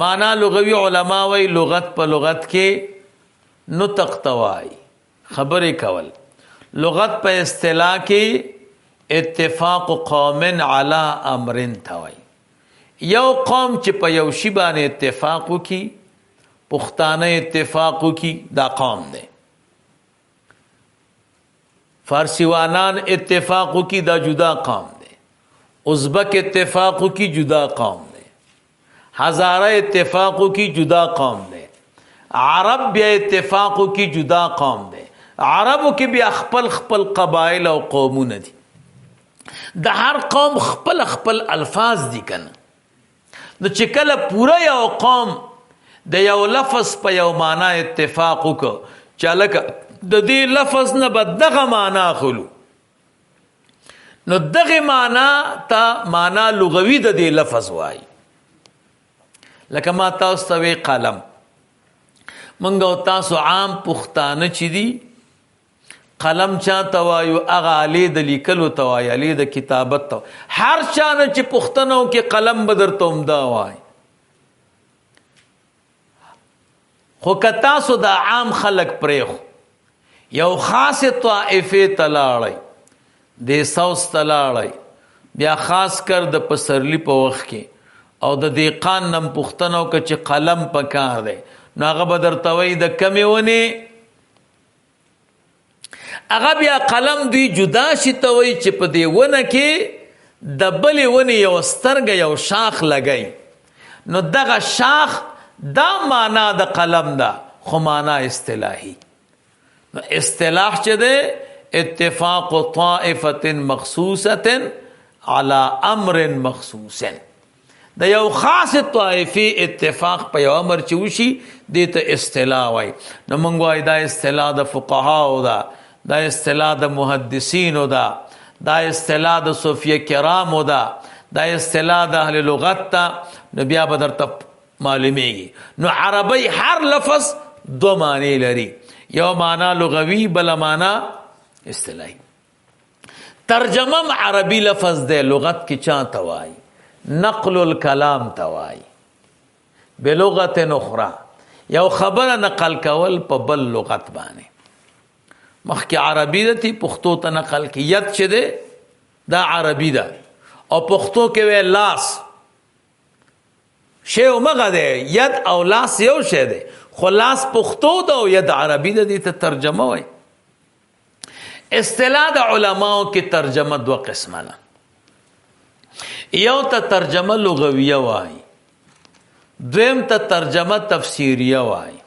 A: معنا لغوي علما وی لغت په لغت کې نطق توای خبرې کول لغت په اصطلاح کې اتفاق قوم علی امر توای یو قوم چې په یو شی باندې اتفاق وکي پښتانه اتفاق وکي دا قوم دی فارسیوانان اتفاق کی دا جدا قوم دے ازبک اتفاق کی جدا قوم دے ہزارہ اتفاق کی جدا قوم دے عرب بیا اتفاق کی جدا قوم دے عرب کی بیا خپل خپل قبائل او قومونه دي د هر قوم خپل خپل الفاظ دي کنه نو چې کله پورا یو قوم د یو لفظ په یو معنا اتفاق وکړي چې لکه د دې لفظ نه به دغه معنا خلو نو دغه معنا ته معنا لغوي د دې لفظ وای لکه ما تاسو ته قلم منګو تاسو عام پښتانه چي دي قلم چا توایو اغه علی د لیکلو توای علی د کتابت تو هر چا نه چې پښتنو کې قلم بدر توم دا وای خو کتا سو دا عام خلق پرېخو یو خاص طائفه تلاړی د سوس تلاړی بیا خاص کر د پسرلی په وخت کې او د دیقان نم پښتنو کې چې قلم پکار دی نو هغه بدر توي د کمی ونی هغه بیا قلم دی جدا شي توي چې په دی ونه کې د بلې ونی یو سترګه یو شاخ لګی نو دغه شاخ دا معنا د قلم دا خو معنا اصطلاحي اصطلاح چه ده اتفاق طائفة مخصوصة على امر مخصوص دا یو خاص طائفی اتفاق په یو امر چې وشي دته اصطلاح وای نو موږ وای دا اصطلاح د فقها او دا اصطلاح د محدثین او دا اصطلاح د صوفیه کرام او دا اصطلاح د اهل لغت ته نو بیا به درته معلومیږي نو عربی هر لفظ دو معنی لري یو معنا لغوی بل معنا اصطلاحی ترجمه عربی لفظ ده لغت کی چا توای نقل الکلام توای بلغت اخرى یو خبره نقل کول په بل لغت باندې مخکې عربی ده تی پښتو ته نقل کی ید چه ده دا عربی ده او پښتو کې وی لاس شی او مغه ده ید او لاس یو شی ده خلاص پښتو ده او ید عربی ده دې ته ترجمه وای اصطلاح د علماو کې ترجمه دو قسمه ده یو ته ترجمه لغویه وای دویم ته ترجمه تفسیریه وای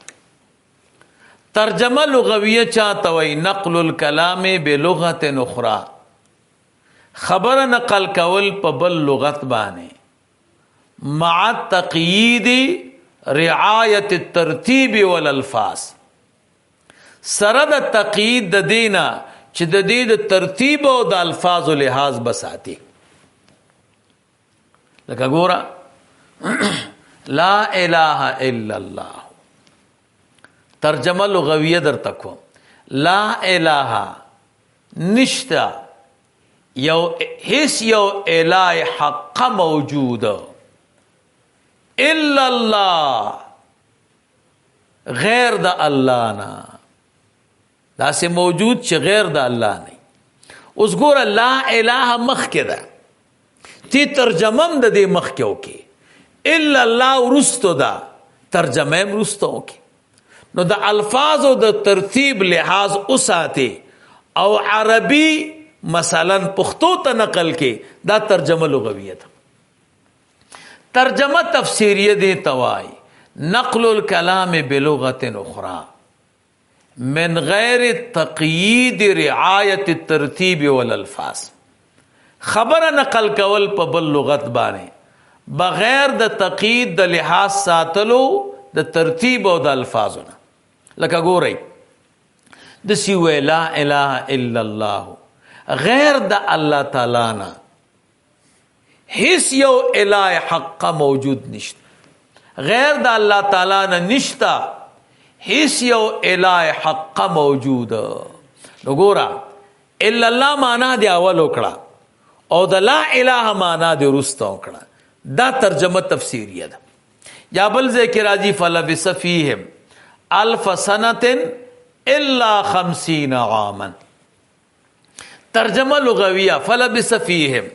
A: ترجمه لغویه چاته وای نقل الکلام بلغت اخرى خبر نقل کول په بل لغت باندې مع تقیید رعایت الترتیب والالفاظ سره د تقیید د دینه چې د دې د ترتیب او د الفاظ او لحاظ بساتی لکه ګورا لا اله الا الله ترجمه لغویه در تکو لا اله نشتا یو هیڅ یو الہ حق موجود الا الله غیر د الله نه داسې موجود چې غیر د الله نه. اوس ګوره لا اله مخکې ده، تی ترجمه هم د دې مخکې وکې، الا الله وروستو ده، ترجمه هم وروسته وکې. نو د الفاظو د ترتیب لحاظ وساتې او عربي مثلا پښتو ته نقل کې، دا ترجمه لغویه ده. ترجمه تفسیریه دی توای نقل الكلام بلغت اخرى من غیر تقیید رعایت الترتیب والالفاظ. خبره نقل کول په بل لغت باندې بغیر د تقیید د لحاظ ساتلو د ترتیب او د الفاظونه. لکه ګورئ دسی وی لا اله الا الله، غیر د الله تعالی نه هیڅ یو الہ حق موجود نشته. غیر د الله تعالی نه نشتا هیڅ یو الہ حق موجود. نو ګورا الا الله معنا دی اول وکړه او د لا اله معنا دی وروسته وکړه. دا ترجمه تفسیریه ده. یا بل ذکر راځي فلبث فیهم الف سنه الا 50 عاما. ترجمه لغویه فلبث فیهم،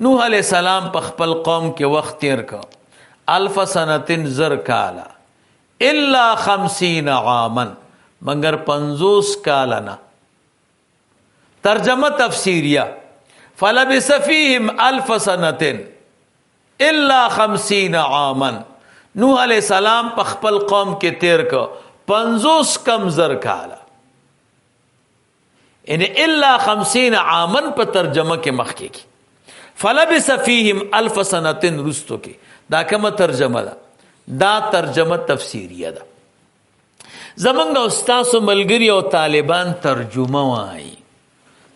A: نوح علیہ السلام په خپل قوم کې وخت تیر کا الف سنتن زر کالا الا 50 عاما، مگر 50 کالنا. ترجمه تفسیریه فلبث فیهم الف سنتن الا 50 عاما. نوح علیہ السلام په خپل قوم کې تیر کا 50 کم زر کالا، یعنی الا 50 عاما په ترجمه کې مخکې کی. فلبث فیهم الف سنتن رستو کی، دا کومه ترجمه ده؟ دا ترجمه تفسیریه ده. زمونږ استاد ملګری او طالبان ترجمه وایي،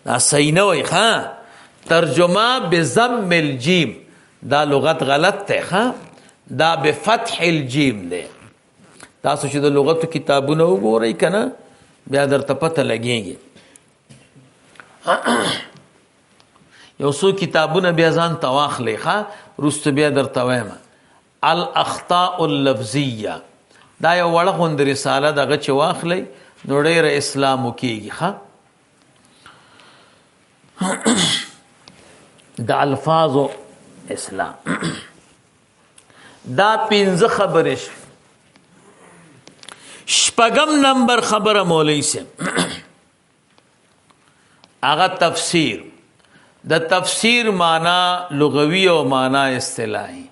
A: دا صحیح نه وایي. ها ترجمه بضم الجیم، دا لغت غلط ده. ها دا بفتح الجیم ده. تاسو چې د لغت کتابونه وګورئ کنه بیا درته پته لګیږي. یو څو کتابونه بیا ځان ته واخلئ، ښه وروسته بیا درته وایم. الاخطاء اللفظیه دا یو وړه غوندې رساله دغه چې واخلئ نو ډېره اسلام وکېږي. ښه د الفاظو اسلام دا 15 خبرې شوې. شپږم نمبر خبره مولوی صاحب هغه تفسیر. د تفسیر معنا لغوی او معنا اصطلاحي.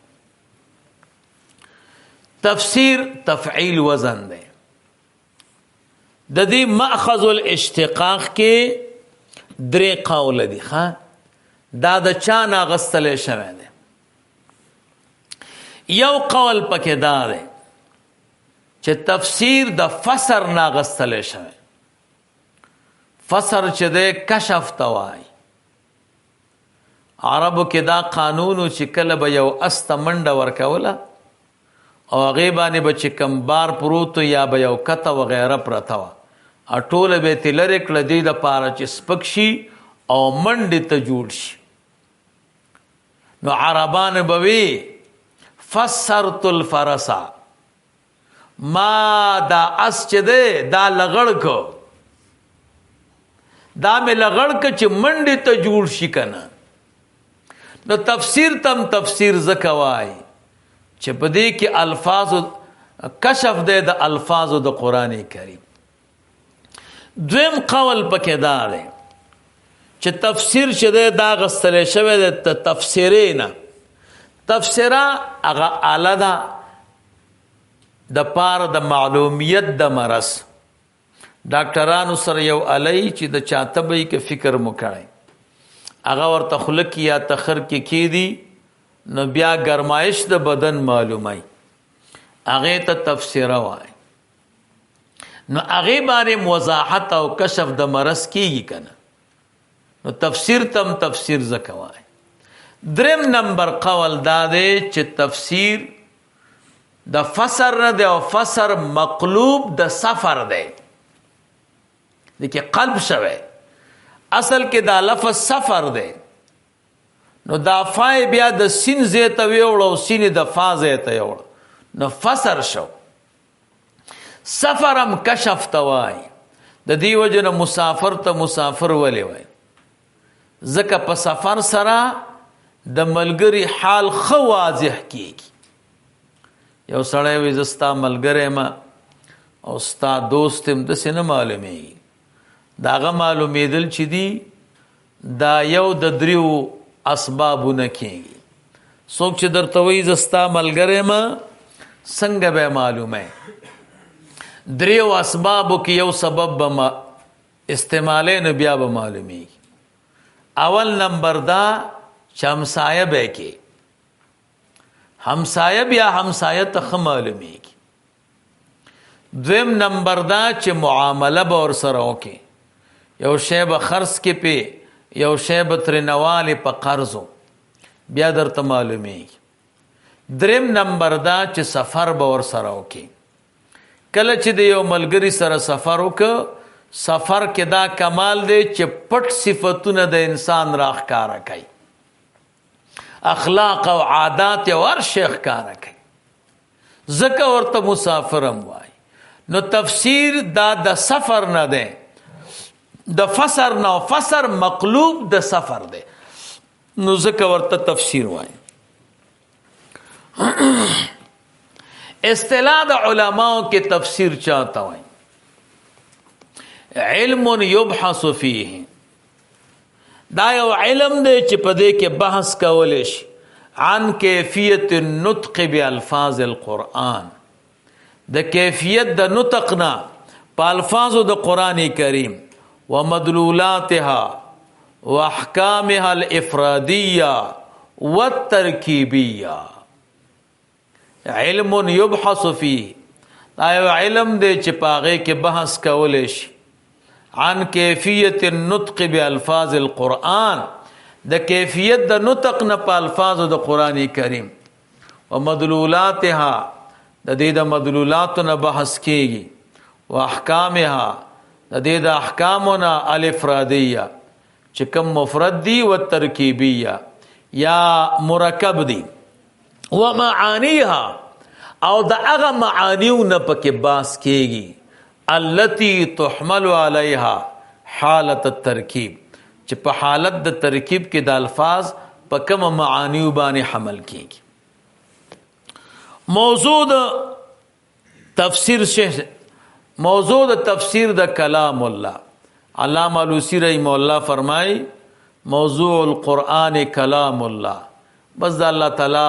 A: تفسیر تفعیل وزن ده. د دې مأخذ الاشتقاق کې درې قول دي. ښه دا د چا نه اغستلی شوی دی؟ یو قول پکې دا دی چې تفسیر د فسر نه اغستلی شوی. فسر چې دی کشف ته وایي. عربو کې دا قانونو چې کله به یو اس ته منډه ورکوله او هغې باندې به چې کم بار پروت یا به یو کته وغیره پرته وه، ټوله به یې ترې لرې کړه دې دپاره چې سپک شي او منډې ته جوړ شي. نو عربان به وی فسرت الفرسا، ما دا اس چې دی دا لغړ کو، دا مې لغړ که چې منډې ته جوړ شي که نه. نو تفسیر تم تفسیر ځکه وایي چې په دې کې الفاظو کشف دی د الفاظو د قرآن کریم. دویم قول پکې دا دی چې تفسیر چې دی دا غستلی شوی دی تفسیرې نه. تفسیره هغه آله ده د پاره د معلومیت د مرض. ډاکټرانو سره یو آله چې د چا طبعی کې فکر مو کړی هغه ورته خوله کې یا تخر کې کیدي نو بیا گرمایش د بدن معلومای، هغې ته تفسیره وایي. نو هغې باندې وضاحت او کشف د مرض کیږي که نه. نو تفسیر تم تفسیر ځکه وایي. دریم نمبر قول دا دی چې تفسیر د فسر نه دی او فسر مقلوب د سفر دی. د کې قلب شوی، اصل کې دا لفظ سفر دی. نو دا فای بیا د سین ځای ته ویوړه او سین د فا ځای ته یوړه، نو فسر شو. سفر هم کشف ته وایي. د دې وجه نه مسافر ته مسافر ولې وای؟ ځکه په سفر سره د ملګری حال ښه واضح کیږي. یو سړی وي زه ستا ملګری یم او ستا دوست یم، داسې نه معلومیږي. د هغه معلومېدل چې دي دا یو د دریو اسبابونه کیږي. څوک چې درته وایي زه ستا ملګری یم څنګه به معلومه؟ دریو اسبابو کې یو سبب به استعمالی نو بیا به معلومیږي. اول نمبر دا چې همسایه به کې، همسایه بیا همسایه ته ښه معلومیږي. دویم نمبر دا چې معامله به ورسره وکړي، یو شی به خرڅ کې پې، یو شی به ترېنهوالې په قرضو، بیا درته معلومیږي. دریم نمبر دا چې سفر به ورسره وکړي. کله چې د یو ملګري سره سفر وکړه، سفر کې دا کمال دی چې پټ صفتونه د انسان راښکاره کوي، اخلاق او عادات یو هر شی ښکاره کوي، ځکه ورته مسافر هم وایي. نو تفسیر دا د سفر نه دی، د فسر نه، فسر مقلوب د سفر دی، نو ځکه ورته تفسیر وایي. اصطلاح د علماو کې تفسیر چاته وایي؟ علم یبحث فیه، دا یو علم دی چې په دې کې بحث کولی شي عن کیفیت النطق بالفاظ القرآن، د کیفیت د نطق نه په الفاظو د قرآن کریم، ومدلولاتها واحکامها الافرادیه والترکیبیه. علم یبحث فیه، دا یو علم دی چې په هغې کې بحث کولی شي عن کیفیت النطق بالفاظ القرآن، د کیفیت د نطق نه په الفاظو د قرآن کریم، ومدلولاتها، د دې د مدلولاتو نه بحث کیږي، واحکامها، د دې د احکامو نه الافرادیه چې کوم مفرد دي، والترکیبیه یا مرکب دي، ومعانیها، او د هغه معانیو نه پکې بحث کیږي، التي تحمل علیها حالت الترکیب، چې په حالت د ترکیب کې د الفاظ په کومه معانیو باندې حمل کیږي. موضوع د تفسیر موضوع د تفسیر د کلام الله، علامه علوسی رحمه الله فرمای موضوع القرآن کلام الله، بس د الله تعالی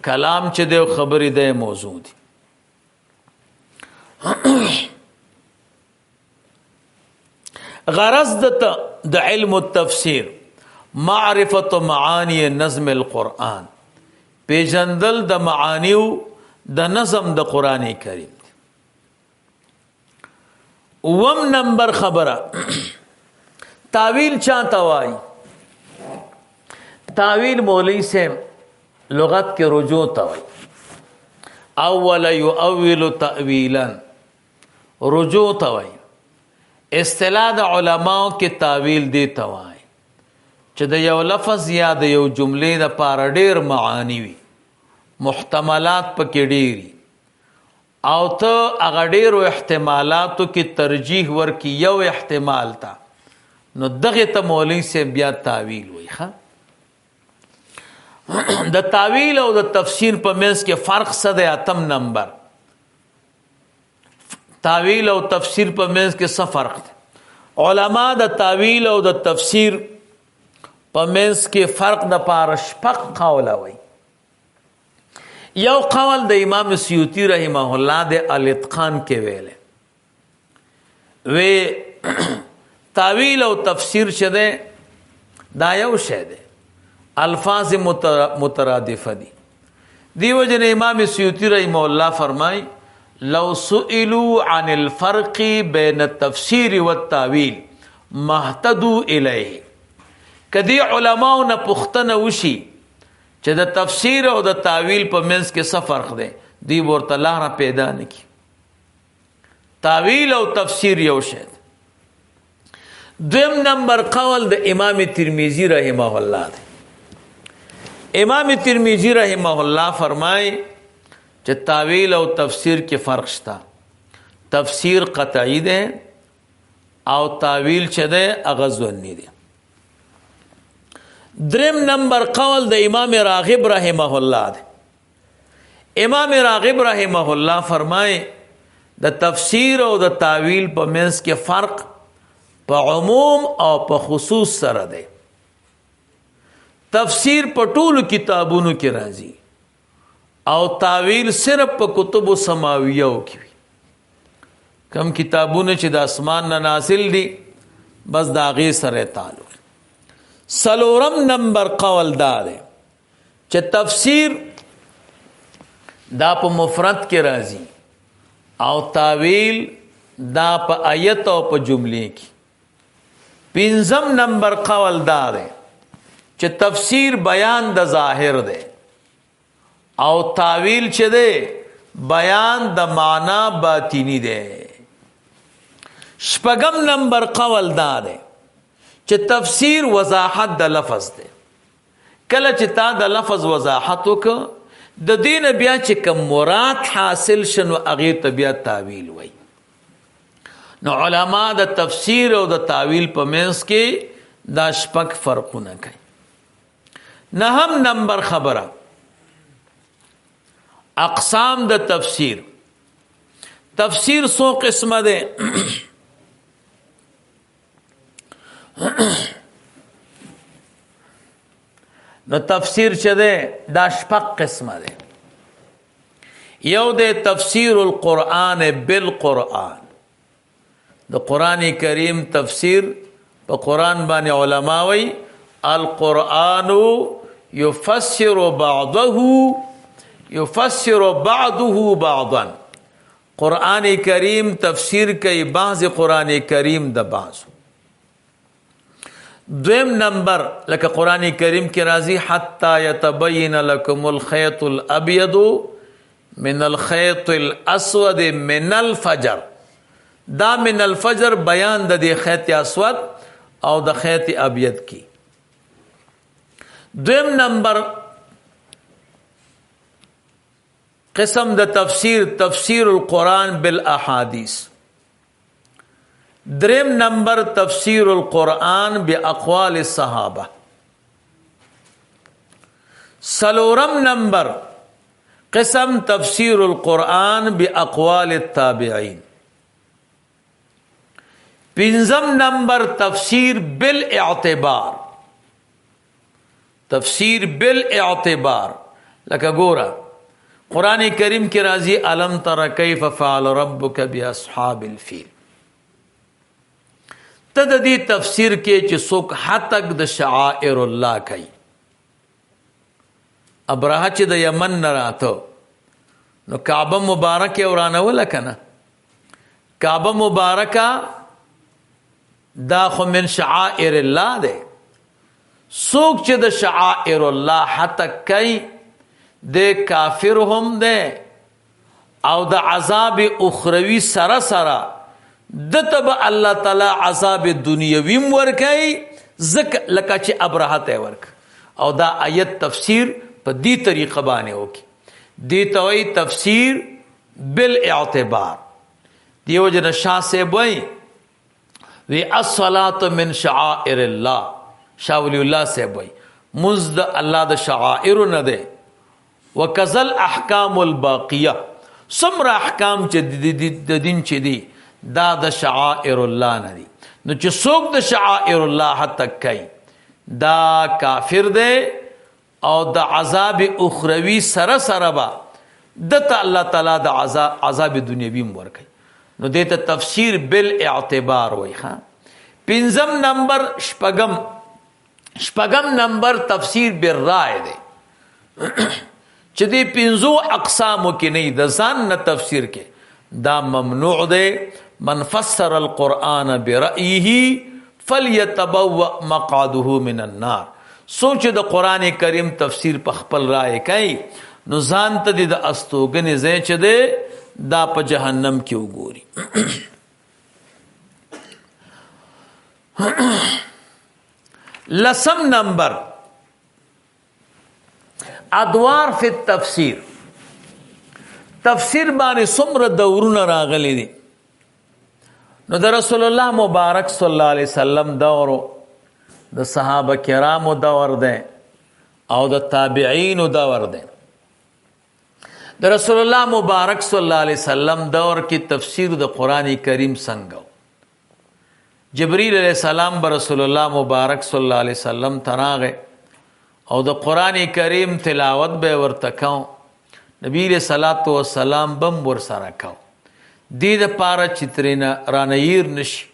A: کلام چې دی خبرې دی موضوع دی. غرض د علم التفسیر معرفت معانی نظم القرآن، پیژندل د معانیو د نظم د قرآن کریم. اوم نمبر خبره تاویل چاته وایي؟ تاویل مولوی صاحب لغت کې رجوع ته وایي. اول یؤول تأویلا، رجوع ته وایي. اصطلاح د علماو کې تاویل دی ته وایي چې د یو لفظ یا د یو جملې دپاره ډېر معانی وي، محتملات پکې ډېري، او ته هغه ډېرو احتمالاتو کې ترجیح ورکي یو احتمال ته، نو دغې ته مولوي صاحب بیا تاویل وایي. د تاویل او د تفسیر په منځ کې فرق څه دی؟ اتم نمبر، تاویل او تفسیر په منځ کې څه فرق دی؟ علما د تاویل او د تفسیر په منځ کې فرق دپاره شپږ قوله وایي. یو قول د امام سیوطي رحمه الله د الاتقان کې ویلی، وی تاویل او تفسیر چې دی دا یو شی دی، الفاظ مترادفه دي. دیو جن امام سیوطی رحمه الله فرمای لو سئلوا عن الفرق بین التفسیر والتاویل مهتدوا الیه، کدی علماء نه پختنه وشي چې د تفسیر او د تاویل په منځ کې څه فرق دی، دی ورته لاره پیدا نکي. تاویل او تفسیر یو شی. دویم نمبر قول د امام ترمذی رحمه الله دی. امام ترمذی رحمه الله فرمای چې تاویل او تفسیر کې فرق شته. تفسیر قطعی ده او تاویل چې ده هغه ظني دی. دریم نمبر قول د امام راغب رحمه الله ده. امام راغب رحمه الله فرمای د تفسیر او د تاویل په منځ کې فرق په عموم او په خصوص سره دی. تفسیر په ټولو کتابونو کې راځي او تاویل صرف په کتب سماویو کې وي. کم کتابونه چې د اسمان نه نازل دي بس د هغې سره تعلق. څلورم نمبر قول دا دی چې تفسیر دا په مفرد کې راځي او تاویل دا په آیت او په جملې کې. پنځم نمبر قول دا دی چې تفسیر بیان د ظاهر دی او تاویل چې دی بیان د معنا باطینی دی. شپږم نمبر قول دا دی چې تفسیر وضاحت د لفظ دی. کله چې تا د لفظ وضاحت وکړه د دین بیا چې کوم مراد حاصل شنو هغې ته بیا تاویل وایي. نو علما د تفسیر او د تاویل په منځ کې دا شپږ فرقونه کوي. نهم نمبر خبره اقسام د تفسیر. تفسیر څو قسمه ده؟ نو تفسیر چې ده دا شپږ قسمه ده. یو ده تفسیر القرآن بالقرآن. د قرآن کریم تفسیر په قرآن باندې علما وی القرآن یفسر بعضه بعضا. قرآن کریم تفسیر کوي بعض قرآن کریم د بعض. دویم نمبر لکه قرآن کریم کې راځي حتی یتبین لکم الخیط الابیض من الخیط الاسود من الفجر. دا من الفجر بیان د دې خیط اسود او د خیط ابیض کی. دویم نمبر قسم د تفسیر تفسیر القرآن بالاحادیث. دریم نمبر تفسیر القرآن باقوال الصحابه. څلورم نمبر قسم تفسیر القرآن باقوال التابعین. پنځم نمبر تفسیر بالاعتبار. تفسیر بالاعتبار لکه ګوره قرآن کریم کې راځي الم تر کیف فعل ربک باصحاب الفیل. ته د دې تفسیر کې چې څوک حتک د شعائر الله کوي. ابرهه چې د یمن نه راته نو کعبه مبارکه ورانوله کنه. کعبه مبارکه دا خو من شعائر الله ده. څوک چې د شعائر الله حتک کوي د کافر هم ده او د عذاب اخروی سره سره دته به الله تعالی عذاب دنیوي ورکوي لکه چې ابرهه ته ورک. او دا آیت تفسیر په دې طریقه باندې وکړي. دې ته وایي تفسیر بالاعتبار. دیو جن شاه صاحب وایي وی الصلاة من شعائر الله. شاه ولی الله صاحب وایي مونځ د الله د شعائر نه ده. وکذل احکام الباقیه. څومره احکام چې د دین چې دي دا د شعائر الله نه دي. نو چې څوک د شعائر الله حتی کوي دا کافر دی او د عذاب اخروی سره سره به دته الله تعالی د عذاب دنیوي ورکوي. نو دې ته تفسیر بالاعتبار وایي. پنځم نمبر شپږم نمبر تفسیر بالرای دی چې دې پنځو اقسامو کې نه د ځان نه تفسیر کې دا ممنوع دی. من فسر القرآن برأيه فليتبوأ مقعده من النار. سوچ د قرآن کریم تفسیر په خپل رائے کوي نو ځان ته د استوګنې ځای چې دی دا په جهنم کې وګوري. لسم نمبر ادوار فی التفسیر. تفسیر باندې څومره دورونه راغلي دي. نو د رسول الله مبارک صلی الله علیه وسلم دورو د صحابه کرامو دور دی او د تابعینو دور دی. د رسول الله مبارک صلی الله علیه وسلم دور کې تفسیر د قرآن کریم څنګه؟ جبرئیل علیہ السلام به رسول الله مبارک صلی الله علیه وسلم تراغه او د قرآن کریم تلاوت به ورته کو. نبی علیہ الصلوۃ والسلام بم ور سره کو دې د پاره چې ترېنه رانیر نشي.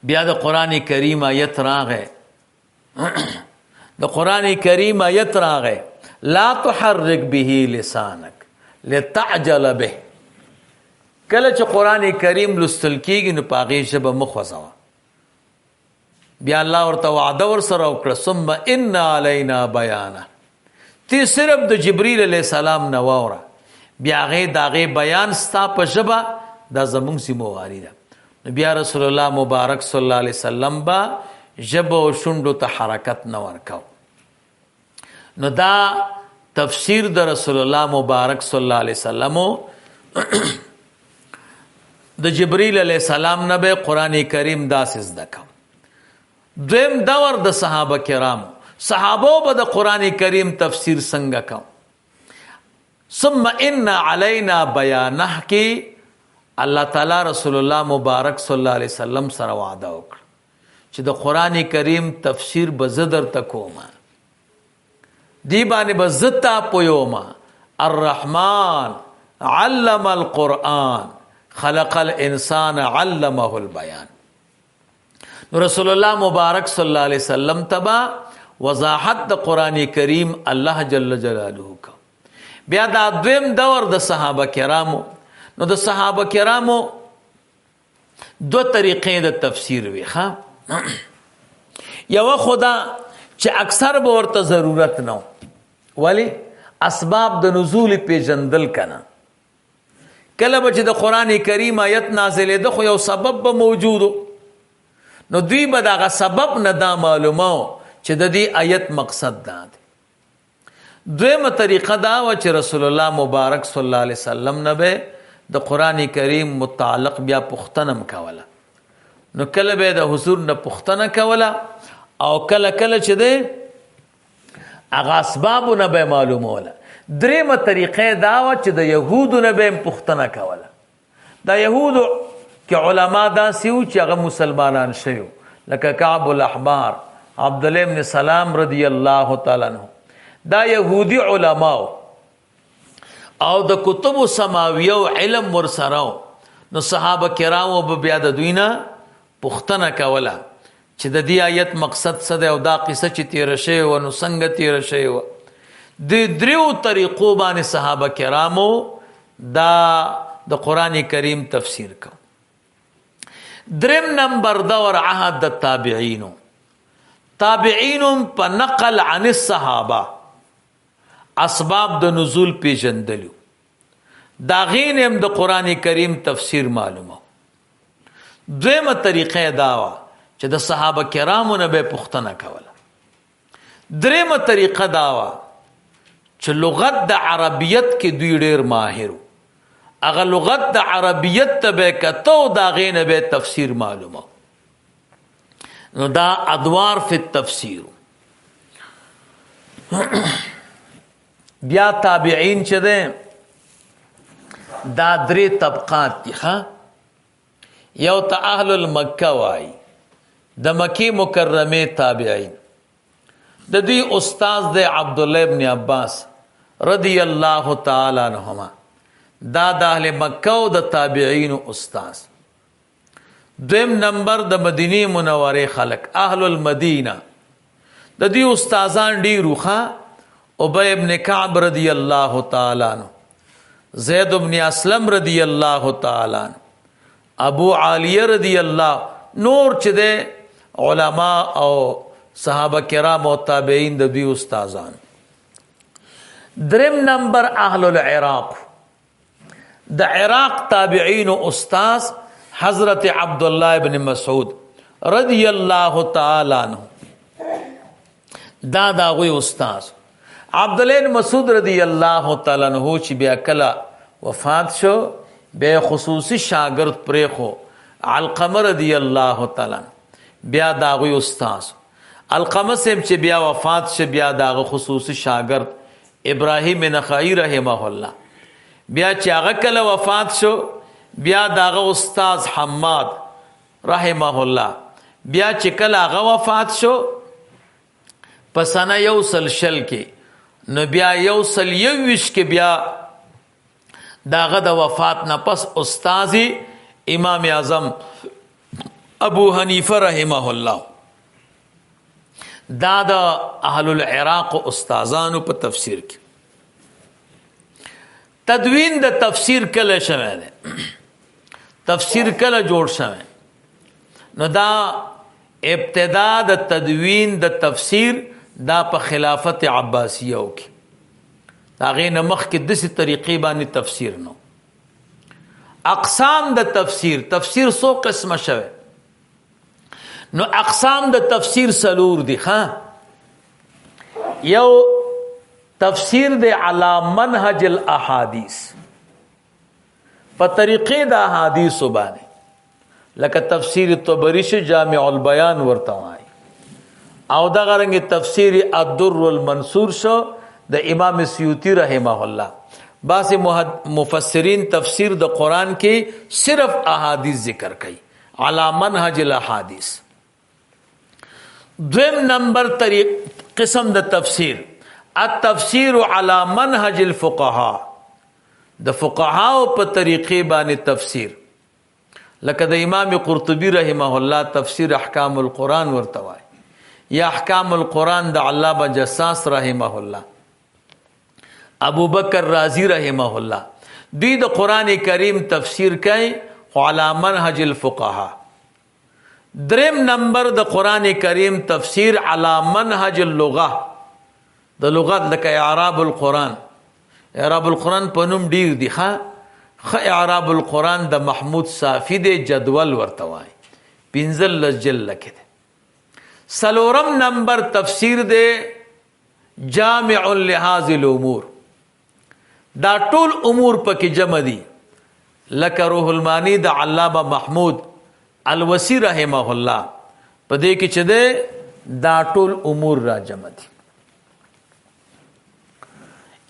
A: بیا د قرآن کریم آیت راغې د قرآن کریم آیت راغې لا تحرک به لسانک لتعجل به. کله چې قرآن کریم لستل کېږي نو په هغې ژبه مه خوځوه. بیا الله ورته وعده ورسره وکړه ثم ان علینا بیانه. تی صرف د جبرئیل علیه السلام نه واوره بیا هغې د هغې بیان ستا په ژبه دا زموږ ذمهواري ده. نو بیا رسول الله مبارک صلی الله علیه وسلم به ژبه او شونډو ته حرکت نه ورکو. نو دا تفسیر د رسول الله مبارک صلی الله علیه وسلم د جبرئیل علیه السلام نه به قرآن کریم داسې زده کو. دویم دور د صحابه کرامو صحابو به د قرآن کریم تفسیر څنګه کو؟ ثم ان علینا بیانه کې الله تعالی رسول الله مبارک صلی الله علیه وسلم سره وعده وکړه چې د قرآن کریم تفسیر به زه درته کوم، دی باندې به زه تا پویوم. الرحمن علم القرآن خلق الانسان علمه البیان. نو رسول الله مبارک صلی الله علیه وسلم تبا وضاحت د قرآن کریم الله جل جلاله کا. بیا دا دویم دور د صحابه کرامو. نو د صحابه کرامو دو طریقې د تفسیر وي. یو خدا چې اکثر به ورته ضرورت نه ولی اسباب د نزول پیژندل کنه. کله به چې د قرآن کریم آیت نازلې ده خو یو سبب به موجودو نو دوی به دغه سبب نه دا معلومو چې د دې آیت مقصد دا دی. دویمه طریقه دا و چې رسول الله مبارک صلی الله علیه وسلم نه به د قرآن کریم متعلق بیا پوښتنه کوله. نو کله به د حضور نه پوښتنه کوله او کله کله چې دی هغه اسبابونه به معلوموله. دریمه طریقه دا و چې د یهودو نه به پوښتنه کوله. د یهودو کې علما داسې وو چې هغه مسلمانان شوي لکه کعب الاحبار عبدالله ابن سلام رضی الله تعالی عنہ. دا یهودی علماو او د کتب سماویو علم ورسره نو صحابه کرامو به بیا د دوی نه پوښتنه کوله چې د دې آیت مقصد څه دی او دا قصه چې تیره شوې وه نو څنګه تیره شوې وه. د دریو طریقو باندې صحابه کرامو دا د قرآن کریم تفسیر کو. دریم نمبر دور عهد د تابعینو. تابعینم په نقل عن الصحابه اسباب د نزول پیژندلو دا غین هم د قرآن کریم تفسیر معلومه. دویمه طریقه داوا چې د صحابه کرامو نه به پوښتنه کوله. دریمه طریقه داوا چې لغت د عربیت کې دوی ډیر ماهر هغه لغت د عربیت ته به کتو دا غین به تفسیر معلومه. نو دا ادوار فی التفسیر. بیا تابعین چې ده دا درې طبقات دي. یو ته اهل المکه وای د مکی مکرمه تابعین د دوی استاد د عبد الله ابن عباس رضی الله تعالی عنهما دا د اهل مکه او د تابعین استاد. دویم نمبر د مدینه منوره خلق اهل المدینه د دې استادان ډیرو ښه ابی ابن کعب رضی الله تعالی عنہ زید ابن اسلم رضی الله تعالی عنہ ابو عالیہ رضی الله نور چې د علما او صحابه کرام او تابعین د دې استادان. دریم نمبر اهل العراق د عراق تابعین او استاد حضرت عبد الله ابن مسعود رضی الله تعالی عنہ دا غوی استاد. عبد الله بن مسعود رضی الله تعالی عنہ چې بیا کله وفات شو بیا خصوصي شاگرد پرې خو علقمه رضی الله تعالی بیا داغوی استاد علقمه سیم چې بیا وفات شه بیا داغه خصوصي شاگرد ابراهیم نخعی رحمه الله بیا چې هغه کله وفات شو بیا داغه استاد حماد رحمه الله بیا چې کله هغه وفات شو په سنه 100 کې نو بیا 121 کې بیا داغه د وفات نه پس استاد امام اعظم ابو حنیفه رحمه الله دا د اهل العراق استادانو په تفسیر کې تدوین د تفسیر کله شوه ده تفسیر کله جوړ شوه نو دا ابتدا د تدوین د تفسیر دا په خلافت عباسیه کې دا غي نمخ کې د څه طریقې باندې تفسیر نو اقسام د تفسیر سو قسمه شوه نو اقسام د تفسیر سلور دي ها یو تفسیر د علی منهج الاحاديث په طریقې د احادیث باندې لکه تفسیر طبری ش جامع البیان ورته وای او دا غرنګ تفسیر الدر المنصور شو د امام سیوطی رحمه الله بعض مفسرین تفسیر د قران کې صرف احادیث ذکر کوي علی منهج الاحاديث دویم نمبر طریق قسم د تفسیر التفسیر علی منهج الفقهاء د فقهاء په طریقې باندې تفسیر لکه د امام قرطبی رحمه الله تفسیر احکام القرآن ورته وای یا احکام القرآن د علامه جساس رحمه الله ابو بکر رازی رحمه الله دوی د قرآن کریم تفسیر کوي علی منهج الفقهاء دریم نمبر د قرآن کریم تفسیر علی منهج اللغه د لغت لکه اعراب القرآن په نوم ډیر دی ښه اعراب القرآن د محمود صافی د جدول ورته وای 15 جلد کې ده سلورم نمبر تفسیر د جامع لهذه الامور دا ټول امور پکې جمع دي لکه روح المانی د علامه محمود الوسی رحمه الله په دې کې چې ده دا ټول امور را جمع دي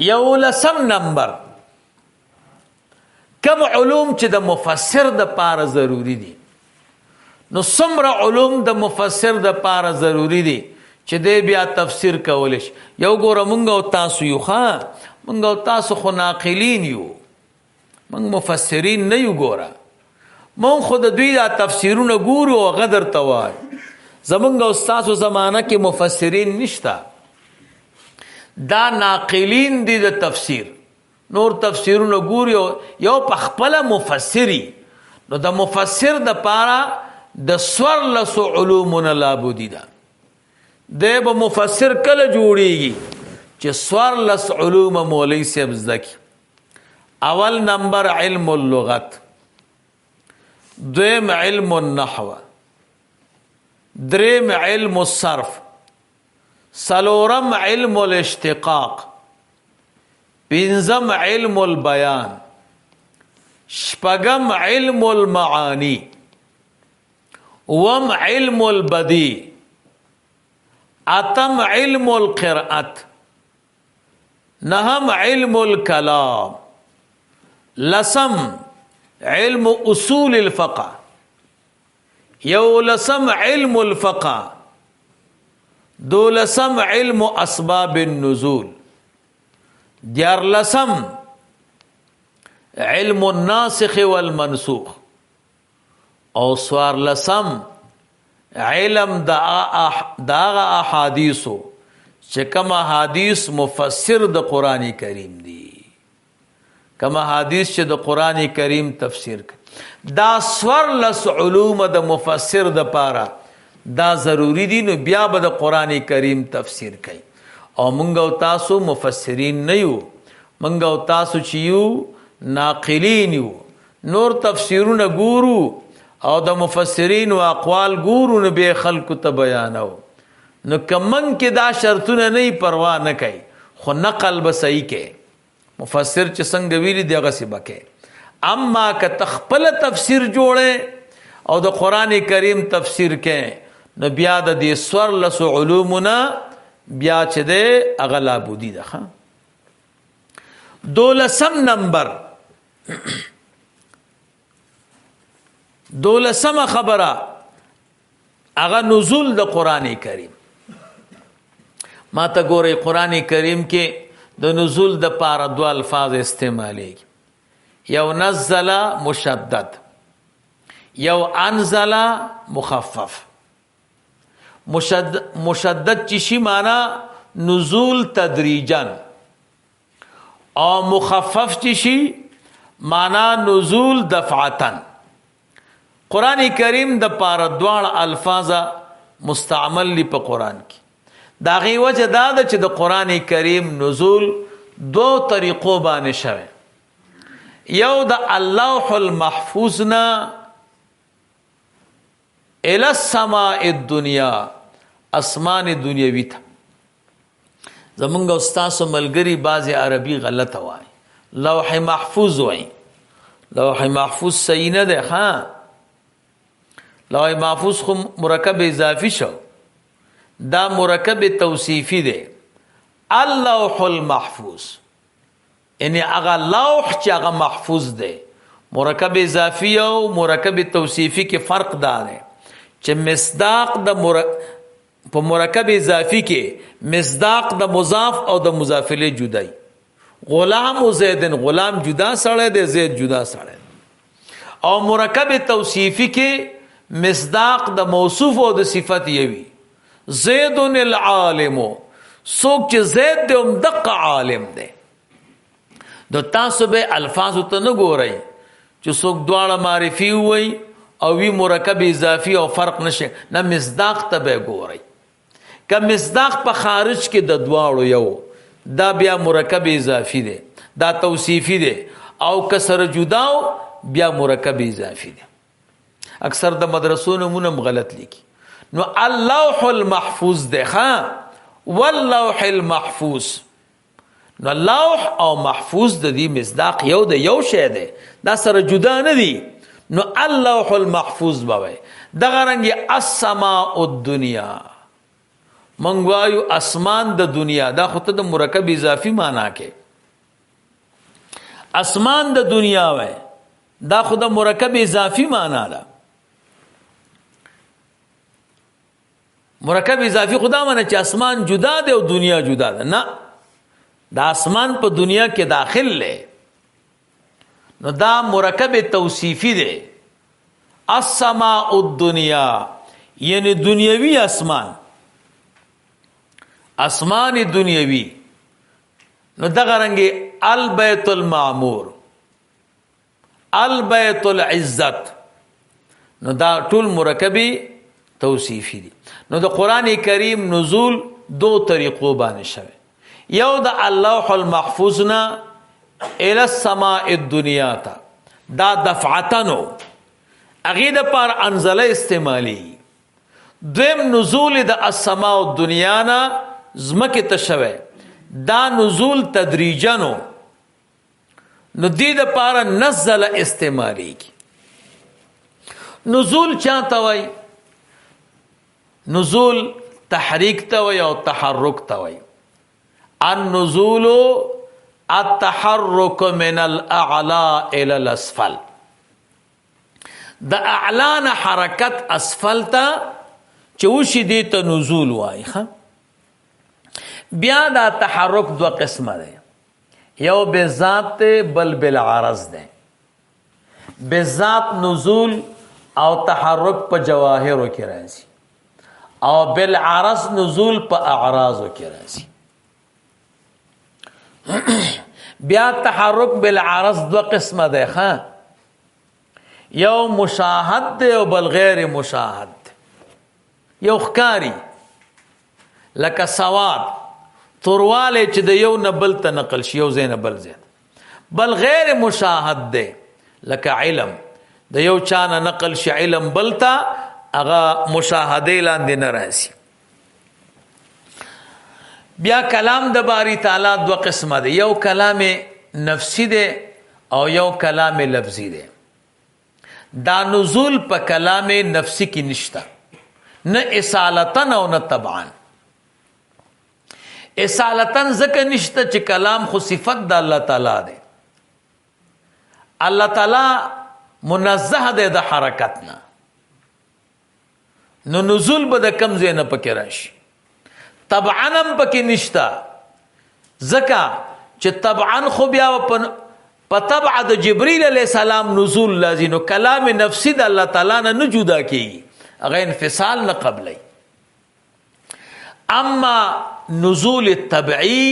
A: یو لسم نمبر کم علوم چې د مفسر د پاره ضروری دي نو څومره علوم د مفسر د پاره ضروری دي چې دې بیا تفسیر کولش یو ګوره مونږ او تاسو یو ښا مونږ او تاسو خو ناقلین یو مونږ مفسرین نه یو ګوره مونږ خود دوی دا تفسیرونه ګورو او غدر توای زمونږ او تاسو زمانہ کې مفسرین نشتا دا ناقلین دي د تفسیر نور تفسیرونه ګوري یو په خپل مفسری نو د مفسر د پاره د سور لسو علومنا لابودی ده د به مفسر کله جوړیږي چې سور لس علوم مولوی صاحب زکی اول نمبر علم اللغت دویم علم النحو دریم علم الصرف سلورم علم الاشتقاق پنځم علم البیان شپږم علم المعانی وم علم البدیع اتم علم القرأت نهم علم الكلام لسم علم اصول الفقه یولسم علم الفقه دولسم علم اسباب النزول دیارلسم علم الناسخ والمنسوخ او سوارلسم علم دا احادیثو چې کوم احادیث مفسر د قران کریم دی کوم احادیث چې د قران کریم تفسیر کوي دا سوارلس علوم د مفسر د پاره دا ضروری دي نو بیا به د قران کریم تفسیر کوي او مونږ او تاسو مفسرین نه یو مونږ او تاسو چې یو ناقلین یو نور تفسیرونه ګورو او د مفسرین او اقوال ګورو نو به خلق ته بیانو نو کمن کې دا شرطونه نه پروا نه کوي خو نقل به صحیح کې مفسر چې څنګه ویلي دی هغه سی بکې اما که تخپل تفسیر جوړه او د قران کریم تفسیر کې نو بیا د دې سور لس علومنا بیا چې ده اغلا بودی ده. 12 نمبر 12 خبره اغه نزول د قران کریم. ما ته ګوري قران کریم کې د نزول د پاره دو الفاظ استعمالي. یو نزل مشدد، یو انزل مخفف. مشدد چی معنی نزول تدریجن، او مخفف چی معنی نزول دفعتن. قرآن کریم د پاره دوړ الفاظ مستعمل لی په قرآن کې. دا غي وجه دا ده چې د قرآن کریم نزول دو طریقو باندې شوه. یو د اللوح المحفوظ نه الى السماء الدنيا، اسمان دنیوی ته. زمونږ استاد ملګری بعضی عربي غلط وای، لوح محفوظ وای. لوح محفوظ صحیح نه ده. ها لوح محفوظ خو مرکب اضافي شو، دا مرکب توصیفی ده. اللوح المحفوظ یعنی هغه لوح چې هغه محفوظ ده. مرکب اضافي او مرکب توصیفی کې فرق ده چې مصداق د په مرکب اضافي کې مصداق د مضاف او د مضاف الیه جدای. غلام او زیدن، غلام جدا سره ده، زید جدا سره. او مرکب توصیفی کې مصداق د موصوف او د صفت یوي. زید العالم، سوک چې زید دی هم دقه عالم دی. د تاسو به الفاظ ته نه ګورئ چې څوک دواړه معرفي وي او وی مرکب اضافي او فرق نشه، نه مصداق ته به ګورئ. که مصداق په خارج کې د دواړو یو، دا بیا مرکب اضافي دی، دا توصیفي دی. او کسر جداو بیا مرکب اضافي دی. اکثر د مدرسو نمونه غلط لیکي. نو اللوح المحفوظ دی. ها واللوح المحفوظ. نو لوح او محفوظ د دې مصداق یو د یو شی دی، دا سره جدا نه دي. نو اللوح المحفوظ بوي. دغه رنګ السماء الدنيا، منګوایو اسمان د دنیا، دا خو ته د مرکب اضافي معنا کې. اسمان د دنیا وای، دا خو د مرکب اضافي معنا ده. مرکب اضافي خدا معنی چې اسمان جدا ده او دنیا جدا ده. نه، دا اسمان په دنیا کې داخل لې. نو دا مرکب توصیفی ده. السماء الدنیا یعنی دنیوی اسمان، اسمان دنیوی. نو دغه رنګه البیت المعمور، البیت العزت. نو دا ټول مرکبی توصیفی دي. نو د قران کریم نزول دو طریقو باندې شوه. یو د اللوح المحفوظ نه الى السماء الدنيا تا، دا دفعتنو اغه د پر انزله استعمالی. دویم نزول د السماء الدنيا نه زمکه تشوه، دا نزول تدریجنو. نو دې د پر نزل استعمالی. نزول چاته وای؟ نزول تحریک ته وای او تحرک ته وای. النزول التحرك من الاعلى الى الاسفل. د اعلان حرکت اسفل ته چوشي دي ته نزول وای. بیا دا تحرک دو قسمه ده، یو بذات بل بالعرض ده. بذات نزول او تحرک په جواهر کې راځي، او بالعرض نزول په اعراض کې راځي. بیا تحرک بالعرض دو قسمه ده. یو مشاهد ده او بل غیر مشاهد. یو ښکاری لکه سواد تورواله چې د یو نه بل ته نقل شي، یو ځای نه بل ځای. بل غیر مشاهد ده لکه علم د یو چا نه نقل شي علم بل ته، هغه مشاهده لاندې نه راځي. بیا کلام د باری تعالی دو قسمه ده، یو کلام نفسی ده او یو کلام لفظی ده. دا نزول په کلام نفسی کې نشته، نه اصالتن او نه طبعا. اصالتن ځکه نشته چې کلام خو صفت د الله تعالی دی، الله تعالی منزه دی د حرکت نه، نو نزول به د کم ځای نه پکې راشي. طبعا هم پکې نشته ځکه چې طبعا خو بیا په تبع د جبريل علیه السلام نزول لازم، نو کلام نفسی د الله تعالی نه جدا کیږي، هغه انفصال نه قبلی. اما نزول طبعی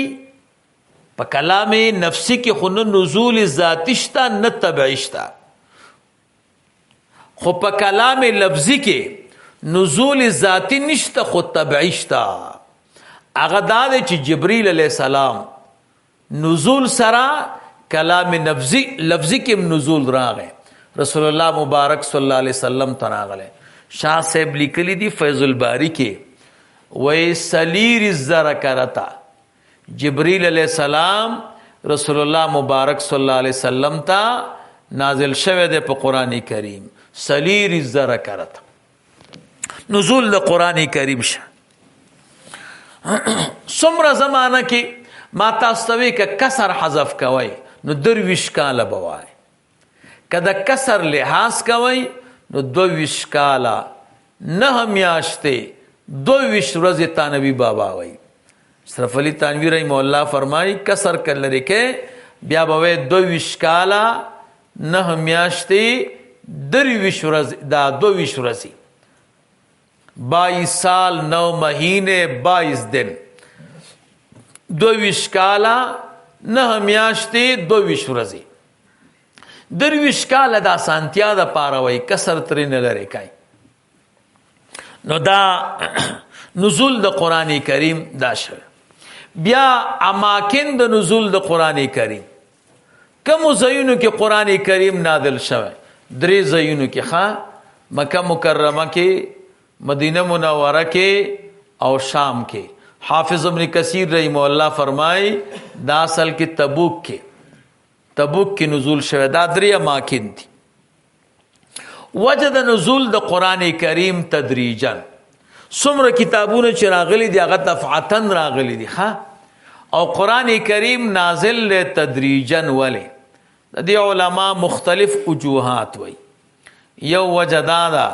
A: په کلام نفسی کې خو نه نزول ذاتی شته نه طبعی شته، خو په کلام لفظی کې نزول ذاتی نشته خو طبعی شته. هغه دا دی چې جبريل علیه السلام نزول سره کلام لفظی کې نزول راغی، رسول الله مبارک صلی الله علیه وسلم ته راغلی. شاه صاحب لیکلی دی فیض الباری کې، وی سلیر زر کرتا جبریل علیہ السلام رسول الله مبارک صلی الله علیه وسلم ته نازل شوه دی په قران کریم. سلیر زر کرتا نزول د قران کریم شه. څومره زمانہ کې ما تاسو ته ک کسر حذف کوي نو درویش کاله بوای، کله کسر لحاظ کوي نو 22 کاله 9 میاشتې 22 ورځې تانوی بابا وای. صرف علی تانوی رحم الله فرمای کسر کلری کې بیا به 22 کاله 9 میاشتې 23 ورځې دا 22 ورځې 22 سال 9 مہینے 22 دن 22 کاله 9 میاشتې 22 ورځې 23 کاله د اسانتیا د پاره وای کسر ترې نه لري کای. نو دا نزول د قران کریم دا شوه. بیا اماکن د نزول د قران کریم کوم ځایونو کې قران کریم نازل شوه؟ 3 ځایونو کې ښا مکه مکرمه کې، مدینه منوره کې او شام کې. حافظ ابن کثیر رحمه الله فرمای دا اصل کې تبوک کې نزول شوه. دا 3 اماکن دي. وجد نزول د قران کریم تدریجا، څومره کتابونه چې راغلي دي هغه دفعتن راغلي دي ښا، او قران کریم نازل له تدریجا ولې د دې علما مختلف وجوهات وای. یو وجدادا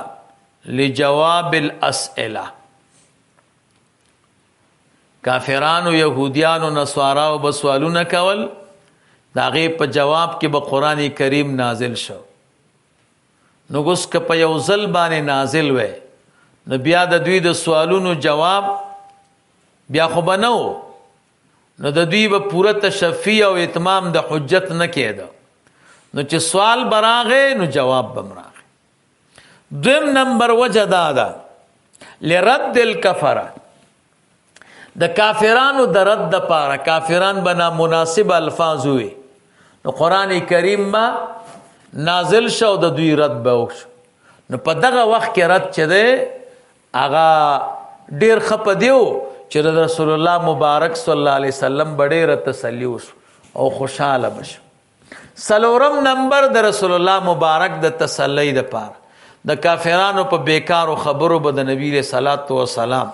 A: لجواب الاسئله، کافرانو يهوديانو نصاراو بسوالونه کول داغه په جواب کې به قران کریم نازل شو. نو ګوس که په یو ځل باندې نازل وای نو بیا د دوی د سوالونو جواب بیا خو بنو، نو د دوی به پوره تشفی او اتمام د حجت نه کېده. نو چې سوال براغه نو جواب بمراغه. دویم نمبر وجه دادا لرد الکفره، د کافرانو د رد د پاره کافران بنا مناسب الفاظ وي، نو قران کریم ما نازل شو د دوی رد به وشو. نو په دغه وخت کې رد چه ده هغه ډیر خپه دیو چې رسول الله مبارک صلی الله علیه وسلم ډیر تسلی وشو او خوشاله بشو. سلورم نمبر د رسول الله مبارک د تسلی د پاره د کافرانو په بیکارو خبرو به د نبی له صلوات و سلام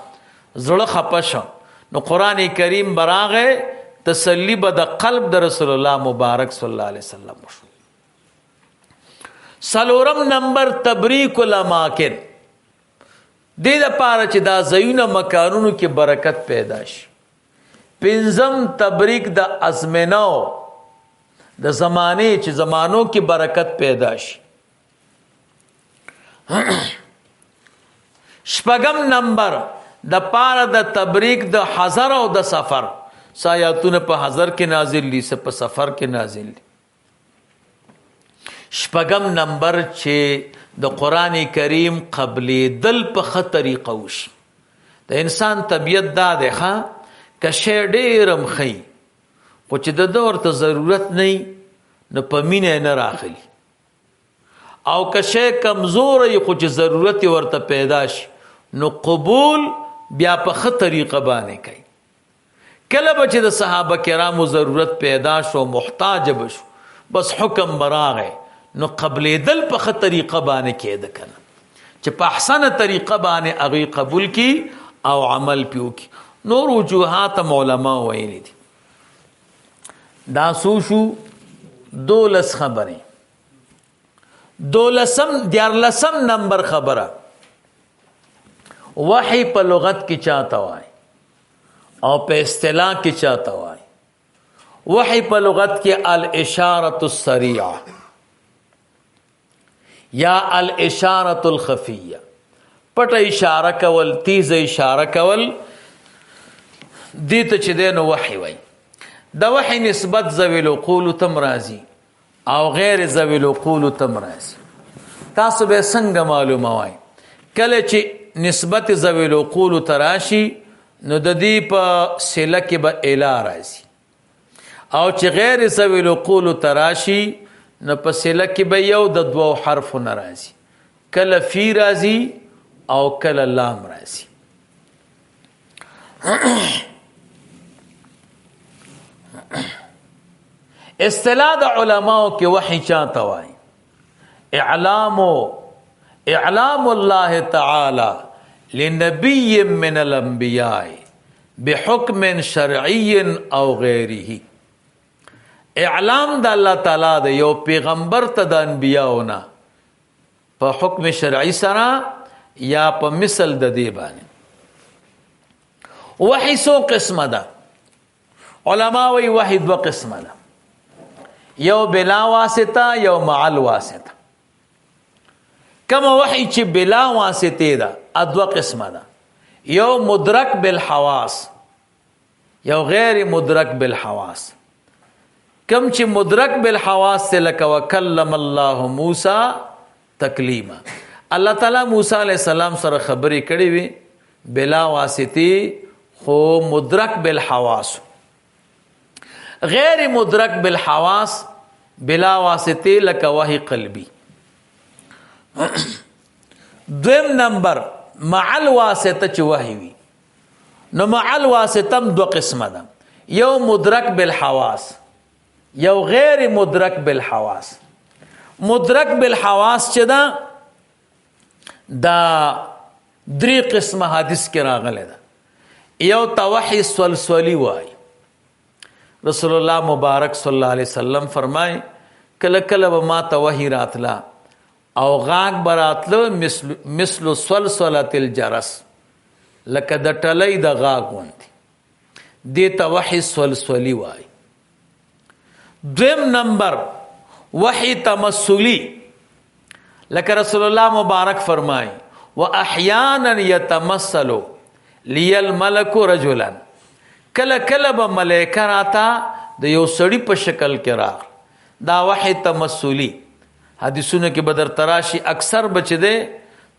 A: زړه خپه شو. نو قران کریم براغه تسلی به د قلب د رسول الله مبارک صلی الله علیه وسلم وشو. سلورم نمبر تبریک الاماکن، دې د پاره چې دا زیونه مکانونو کې برکت پیدا شي. پنځم تبریک د ازمنو د زمانه چې زمانو کې برکت پیدا شي. شپږم نمبر د پاره د تبریک د حضر او د سفر، سایاتونه په حضر کې نازل دي، په سفر کې نازل دي. شپږم نمبر چې د قران کریم قبلې دل په خطرې قوش د انسان طبیعت دا ده ښا کشه ډېرم خي خو چې د دور ته ضرورت نه نه پمینه نه راخلی، او کشه کمزور خو چې ضرورت ورته پیدا شي نو قبول بیا په خطرې قبانه کوي. کله به چې د صحابه کرامو ضرورت پیدا شو محتاج بشو بس حکم براغه نو قبلېدل په ښه طریقه باندې کېده که نه چې په احسنه طریقه باندې هغوی قبول کی او عمل پې وکړي نور وجوهات هم علما ویلي دي دا څو شو 12 خبرې 14 نمبر خبره وحی په لغت کې چاته وای او په اصطلاح کې چاته وای وحی په لغت کې الاشاره السریعه یا الاشاره الخفیه پټه اشاره کول تیز اشاره کول دې ته چې دی نو وحی وای د وحی نسبت ذوی العقول تم راځي او غیر ذوی العقول تم راځي تاسو به څنګه معلومه وای کله چې نسبت ذوی العقول تراشی نو د دې په صله کې به اله راځي او چې غیر ذوی العقول تراشی نو په صله کې به یو د دوو حرفو نه راځي کله فی راځي او کله لام راځي اصطلاح د علماو کې وحی چاته وای اعلام الله تعالی لنبی من الانبیاء بحکم شرعی او غیره اعلام د الله تعالی د یو پیغمبر ته د انبیاءونه په حکم شرعی سره یا په مثل د دې باندې وحی سو قسمه ده علما وی وحی دو قسمه ده یو بلا واسطه یو مع الواسطه کما وحی چې بلا واسطه ده ادو قسمه ده یو مدرک بالحواس یو غیر مدرک بالحواس کم چې مدرک بالحواس سے لک وکلم الله موسی تکلیما الله تعالی موسی علیہ السلام سره خبرې کړې وي بلا واسطه خو مدرک بالحواس غیر مدرک بالحواس بلا واسطه لک وحی قلبی دویم نمبر مع الواسطه چې وحی وي نو مع الواسطه دو قسمه ده یو مدرک بالحواس یو غیر مدرک بالحواس مدرک بالحواس چې دا درې قسمه حدیث کې راغلی ده یو توحی سلسلی وای رسول الله مبارک صلی الله علیه وسلم فرمای کله کله به ما توحی راتلا او غاګ براتلو مثل سلسله الجرس لکه د ټلې د غاګ وانتی دې توحی سلسلی وای دویم نمبر وحی تمثلی لکه رسول الله مبارک فرمای واحیانا یتمثل لی الملک رجلا کله کله به ملائکه راته د یو سړی په شکل کې راغ دا وحی تمثلی حدیثونه کې بدر تراشی اکثر بچ دے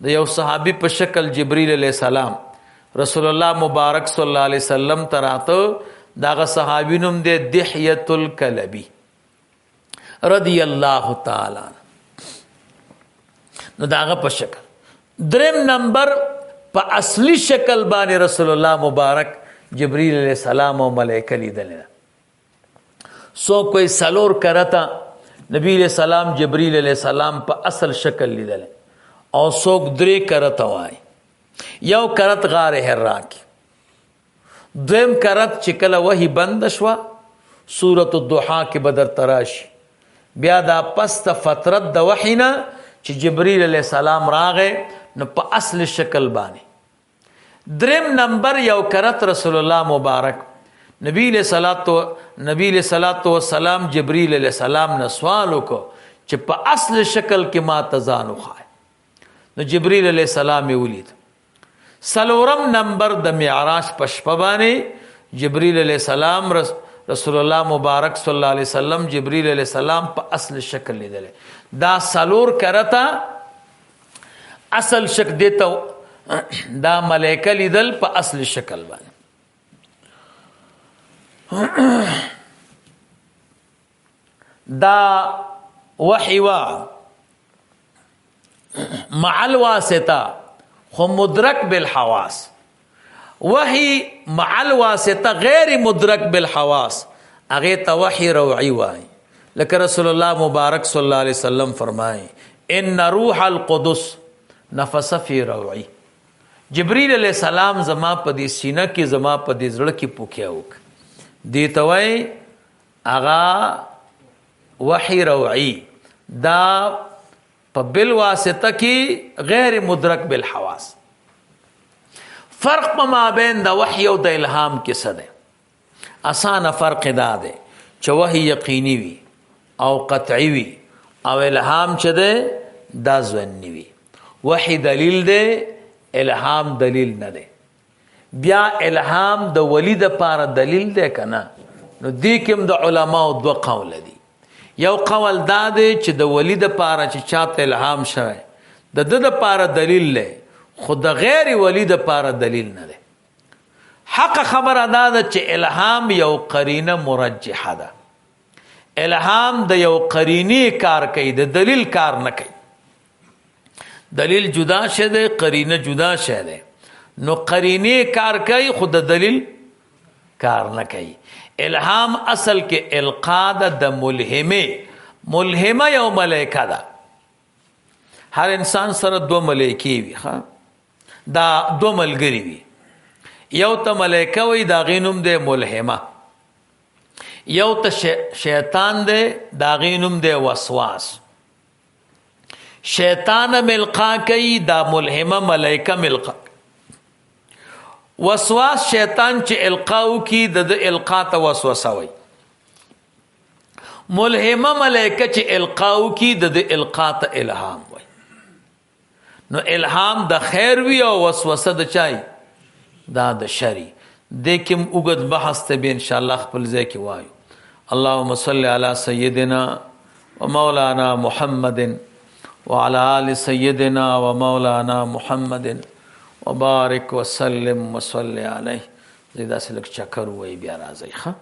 A: د یو صحابي په شکل جبرئیل علیہ السلام رسول الله مبارک صلی الله علیه وسلم تراته داغه صحابي نوم دی دحیه الکلبی رضی الله تعالی نو داغه په شکل دریم نمبر په اصلی شکل باندې رسول الله مبارک جبرئیل علیہ السلام او ملائکه لیدل سو کوئی سلور کرتا نبی علیہ السلام جبرئیل علیہ السلام په اصل شکل لیدل او څوک درې کرت وای یو کرت غار حرا کې دویم کرت چې کله وحی بند شوا سورۃ الضحى کې بدر تراشی بیا دا پس فترت د وحینا چې جبرئیل علیہ السلام راغې نو په اصل شکل باندې دریم نمبر یو کرت رسول الله مبارک نبی علیہ الصلوۃ والسلام جبرئیل علیہ السلام نه سوال وکړو چې په اصل شکل کې ما تزانو خای نو جبرئیل علیہ السلام یې ولید سلورم نمبر د معراج په شپه باندې جبرئیل علیہ السلام رسول الله مبارک صلی الله علیه وسلم جبرئیل علیہ السلام په اصل شکل لیدل دا سلور کرتا اصل شکل دیتا دا ملائکه لیدل په اصل شکل باندې دا وحی وا مع الواسطه خو مدرک بالحواس وحی مع الواسطه غیر مدرک بالحواس اغه ته وحی روعی وای لکه رسول الله مبارک صلی الله علیه وسلم فرمایي ان روح القدس نفس فی روعی، جبرئیل علیہ السلام زما په دې سینه کې زما په دې زړه کې پوکیا وک، دې ته وایي هغه وحی روعی، دا په بل واسطه کې غیر مدرک بالحواس. فرق په مابین د وحی او د الهام کې څه دی؟ اسانه فرق دا دی چې وحی یقیني وي او قطعي وي او الهام چې دی دا ظني وي. وحی دلیل دی، الهام دلیل نه دی. بیا الهام د ولی د پاره دلیل دی که نه؟ نو دې کې هم د علماو دوه قول دي. یو قول دا دی چې د ولی د پاره چې چاته الهام شوی د ده د پاره دلیل دی، خو د غیر ولی د پاره دلیل نه دی. حق خبره دا ده چې الهام یو قرینه مرجحه ده. الهام د یو قرینی کار کوي، د دلیل کار نه کوي. دلیل جدا شه ده، قرینه جدا شه ده. نو قرینی کار کوي خو د دلیل کار نه کوي. الهام اصل کې القا ده د ملهمه. ملهمه یو ملائکه ده. هر انسان سره دو ملائکې وي، ها دا دو ملګری وي. یو ته ملائکه وي، دا غینوم ده ملهمه. یو ته شیطان ده، دا غینوم ده وسواس. شیطان ملقا کوي، دا ملهمه ملائکه ملقا. وسواس شیطان چې القاو کی د القا ته وسوسه وي. ملهمه ملائکه چې القاو کی د القا ته الهام وي. نو الهام د خیر وی او وسوسه د چای دا د شری. د کوم وګد بحث ته به ان شاء الله خپل ځای کې وایو. اللهم صل علی سیدنا و مولانا محمد وعلى آل سيدنا ومولانا محمد وبارك وسلم وصل عليه. زیدا سلک چکر وای بیا راځي ښه.